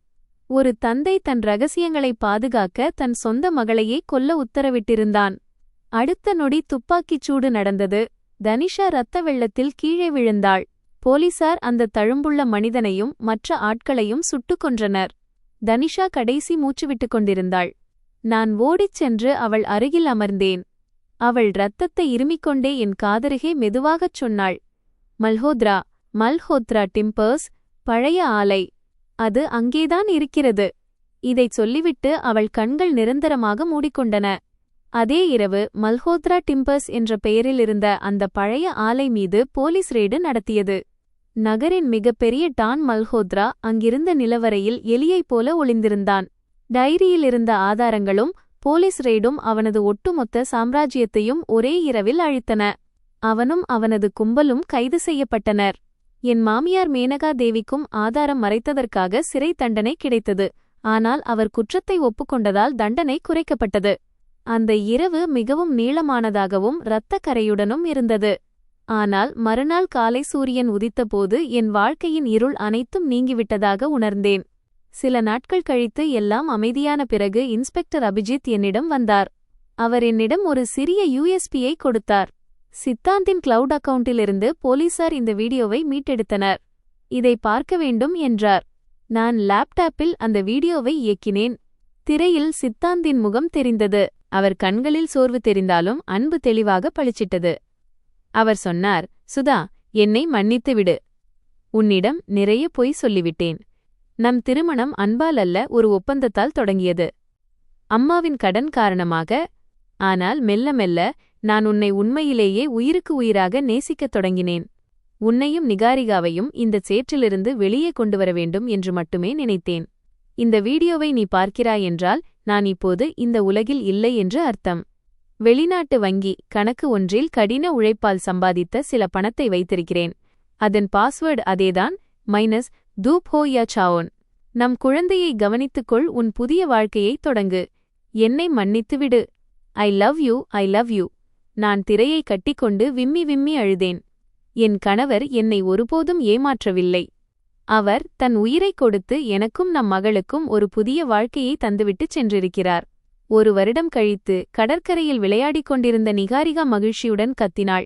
ஒரு தந்தை தன் ரகசியங்களை பாதுகாக்க தன் சொந்த மகளையே கொல்ல உத்தரவிட்டிருந்தான். அடுத்த நொடி துப்பாக்கிச் சூடு நடந்தது. தனிஷா இரத்த வெள்ளத்தில் கீழே விழுந்தாள். போலீசார் அந்த தழும்புள்ள மனிதனையும் மற்ற ஆட்களையும் சுட்டுக் கொன்றனர். தனிஷா கடைசி மூச்சுவிட்டுக் கொண்டிருந்தாள். நான் ஓடிச் சென்று அவள் அருகில் அமர்ந்தேன். அவள் இரத்தத்தை இருமிக்கொண்டே என் காதருகே மெதுவாகச் சொன்னாள், மல்ஹோத்ரா டிம்பர்ஸ், பழைய ஆலை. அது அங்கேதான் இருக்கிறது. இதைச் சொல்லிவிட்டு அவள் கண்கள் நிரந்தரமாக மூடிக்கொண்டன. அதே இரவு மல்ஹோத்ரா டிம்பர்ஸ் என்ற பெயரில் இருந்த அந்த பழைய ஆலை மீது போலீஸ் ரெய்டு நடத்தியது. நகரின் மிகப்பெரிய டான் மல்ஹோத்ரா அங்கிருந்த நிலவரையில் எலியைப் போல ஒளிந்திருந்தான். டைரியில் இருந்த ஆதாரங்களும் போலீஸ் ரெய்டும் அவனது ஒட்டுமொத்த சாம்ராஜ்யத்தையும் ஒரே இரவில் அழித்தன. அவனும் அவனது கும்பலும் கைது செய்யப்பட்டனர். என் மாமியார் மேனகா தேவிக்கும் ஆதாரம் மறைத்ததற்காக சிறை தண்டனை கிடைத்தது. ஆனால் அவர் குற்றத்தை ஒப்புக்கொண்டதால் தண்டனை குறைக்கப்பட்டது. அந்த இரவு மிகவும் நீளமானதாகவும் இரத்தக் கரையுடனும் இருந்தது. ஆனால் மறுநாள் காலை சூரியன் உதித்தபோது என் வாழ்க்கையின் இருள் அனைத்தும் நீங்கிவிட்டதாக உணர்ந்தேன். சில நாட்கள் கழித்து எல்லாம் அமைதியான பிறகு இன்ஸ்பெக்டர் அபிஜித் என்னிடம் வந்தார். அவர் என்னிடம் ஒரு சிறிய யூஎஸ்பியை கொடுத்தார். சித்தாந்தின் கிளவுட் அக்கவுண்டிலிருந்து போலீசார் இந்த வீடியோவை மீட்டெடுத்தனர். இதை பார்க்க வேண்டும் என்றார். நான் லேப்டாப்பில் அந்த வீடியோவை இயக்கினேன். திரையில் சித்தாந்தின் முகம் தெரிந்தது. அவர் கண்களில் சோர்வு தெரிந்தாலும் அன்பு தெளிவாக பளிச்சிட்டது. அவர் சொன்னார், சுதா, என்னை மன்னித்துவிடு. உன்னிடம் நிறைய பொய் சொல்லிவிட்டேன். நம் திருமணம் அன்பால் அல்ல, ஒரு ஒப்பந்தத்தால் தொடங்கியது. அம்மாவின் கடன் காரணமாக. ஆனால் மெல்ல மெல்ல நான் உன்னை உண்மையிலேயே உயிருக்கு உயிராக நேசிக்கத் தொடங்கினேன். உன்னையும் நிகாரிகாவையும் இந்த சேற்றிலிருந்து வெளியே கொண்டுவர வேண்டும் என்று மட்டுமே நினைத்தேன். இந்த வீடியோவை நீ பார்க்கிறாய் என்றால் நான் இப்போது இந்த உலகில் இல்லை என்று அர்த்தம். வெளிநாட்டு வங்கி கணக்கு ஒன்றில் கடின உழைப்பால் சம்பாதித்த சில பணத்தை வைத்திருக்கிறேன். அதன் பாஸ்வேர்டு அதேதான், -தூப் ஹோ யா சாவோன். நம் குழந்தையை கவனித்துக்கொள், உன் புதிய வாழ்க்கையைத் தொடங்கு. என்னை மன்னித்துவிடு. I love you. நான் திரையை கட்டிக்கொண்டு விம்மி விம்மி அழுதேன். என் கணவர் என்னை ஒருபோதும் ஏமாற்றவில்லை. அவர் தன் உயிரைக் கொடுத்து எனக்கும் நம் மகளுக்கும் ஒரு புதிய வாழ்க்கையை தந்துவிட்டுச் சென்றிருக்கிறார். ஒரு வருடம் கழித்து கடற்கரையில் விளையாடிக் கொண்டிருந்த நிகாரிகா மகிழ்ச்சியுடன் கத்தினாள்,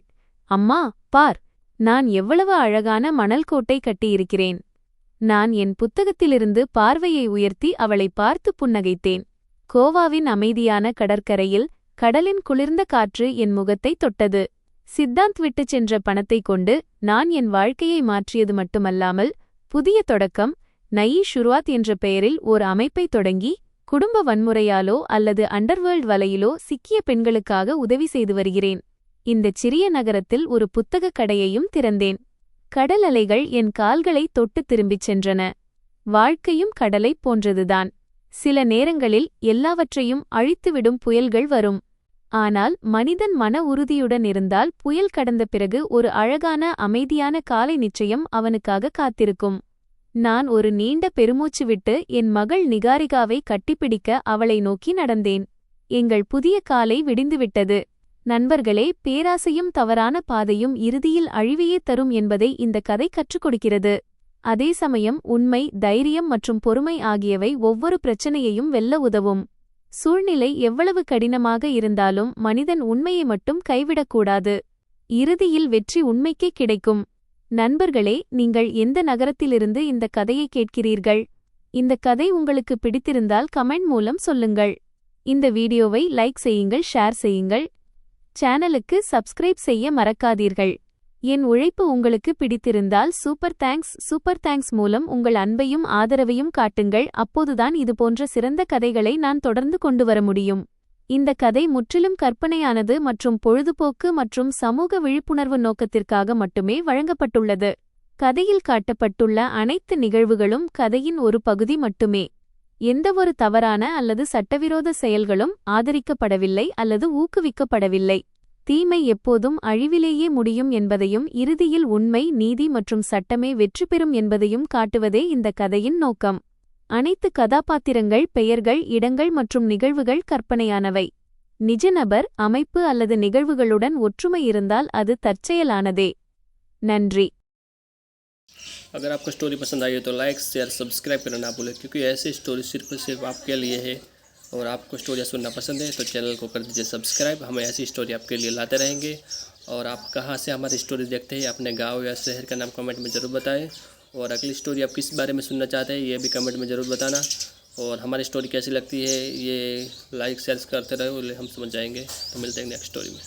அம்மா, பார், நான் எவ்வளவு அழகான மணல் கோட்டை கட்டியிருக்கிறேன். நான் என் புத்தகத்திலிருந்து பார்வையை உயர்த்தி அவளை பார்த்து புன்னகைத்தேன். கோவாவின் அமைதியான கடற்கரையில் கடலின் குளிர்ந்த காற்று என் முகத்தை தொட்டது. சித்தாந்த் விட்டுச் சென்ற பணத்தைக் கொண்டு நான் என் வாழ்க்கையை மாற்றியது மட்டுமல்லாமல் புதிய தொடக்கம், நயி ஷுருவாத் என்ற பெயரில் ஓர் அமைப்பை தொடங்கி குடும்ப வன்முறையாலோ அல்லது அண்டர்வேர்ல்ட் வலையிலோ சிக்கிய பெண்களுக்காக உதவி செய்து வருகிறேன். இந்தச் சிறிய நகரத்தில் ஒரு புத்தகக் கடையையும் திறந்தேன். கடல் அலைகள் என் கால்களை தொட்டு திரும்பிச் சென்றன. வாழ்க்கையும் கடலைப் போன்றதுதான். சில நேரங்களில் எல்லாவற்றையும் அழித்துவிடும் புயல்கள் வரும். ஆனால் மனிதன் மன உறுதியுடன் இருந்தால் புயல் கடந்த பிறகு ஒரு அழகான அமைதியான காலை நிச்சயம் அவனுக்காக காத்திருக்கும். நான் ஒரு நீண்ட பெருமூச்சு விட்டு என் மகள் நிகாரிகாவை கட்டிப்பிடிக்க அவளை நோக்கி நடந்தேன். எங்கள் புதிய காலை விடிந்துவிட்டது. நண்பர்களே, பேராசையும் தவறான பாதையும் இறுதியில் அழிவையே தரும் என்பதை இந்த கதை கற்றுக் கொடுக்கிறது. அதே சமயம் உண்மை, தைரியம் மற்றும் பொறுமை ஆகியவை ஒவ்வொரு பிரச்சனையையும் வெல்ல உதவும். சூழ்நிலை எவ்வளவு கடினமாக இருந்தாலும் மனிதன் உண்மையை மட்டும் கைவிடக்கூடாது. இறுதியில் வெற்றி உண்மைக்கே கிடைக்கும். நண்பர்களே, நீங்கள் எந்த நகரத்திலிருந்து இந்த கதையை கேட்கிறீர்கள்? இந்த கதை உங்களுக்கு பிடித்திருந்தால் கமெண்ட் மூலம் சொல்லுங்கள். இந்த வீடியோவை லைக் செய்யுங்கள், ஷேர் செய்யுங்கள். சேனலுக்கு சப்ஸ்கிரைப் செய்ய மறக்காதீர்கள். என் உழைப்பு உங்களுக்கு பிடித்திருந்தால் சூப்பர் தேங்க்ஸ் மூலம் உங்கள் அன்பையும் ஆதரவையும் காட்டுங்கள். அப்போதுதான் இதுபோன்ற சிறந்த கதைகளை நான் தொடர்ந்து கொண்டு வர முடியும். இந்த கதை முற்றிலும் கற்பனையானது மற்றும் பொழுதுபோக்கு மற்றும் சமூக விழிப்புணர்வு நோக்கத்திற்காக மட்டுமே வழங்கப்பட்டுள்ளது. கதையில் காட்டப்பட்டுள்ள அனைத்து நிகழ்வுகளும் கதையின் ஒரு பகுதி மட்டுமே. எந்தவொரு தவறான அல்லது சட்டவிரோத செயல்களும் ஆதரிக்கப்படவில்லை அல்லது ஊக்குவிக்கப்படவில்லை. தீமை எப்போதும் அழிவிலேயே முடியும் என்பதையும் இறுதியில் உண்மை, நீதி மற்றும் சட்டமே வெற்றி பெறும் என்பதையும் காட்டுவதே இந்த கதையின் நோக்கம். அனைத்து கதாபாத்திரங்கள், பெயர்கள், இடங்கள் மற்றும் நிகழ்வுகள் கற்பனையானவை. நிஜ நபர், அமைப்பு அல்லது நிகழ்வுகளுடன் ஒற்றுமை இருந்தால் அது தற்செயலானதே. நன்றி. अगर आपको स्टोरी पसंद आई हो तो लाइक, शेयर, सब्सक्राइब करना ना भूलें, क्योंकि ऐसी स्टोरी सिर्फ आपके लिए है। और आपको स्टोरियाँ सुनना पसंद है तो चैनल को कर दीजिए सब्सक्राइब। हम ऐसी स्टोरी आपके लिए लाते रहेंगे। और आप कहाँ से हमारी स्टोरी देखते हैं, अपने गांव या शहर का नाम कमेंट में ज़रूर बताएं। और अगली स्टोरी आप किस बारे में सुनना चाहते हैं ये भी कमेंट में ज़रूर बताना। और हमारी स्टोरी कैसी लगती है ये लाइक शेयर करते रहो, हम समझ जाएंगे। तो मिलते हैं नेक्स्ट स्टोरी में।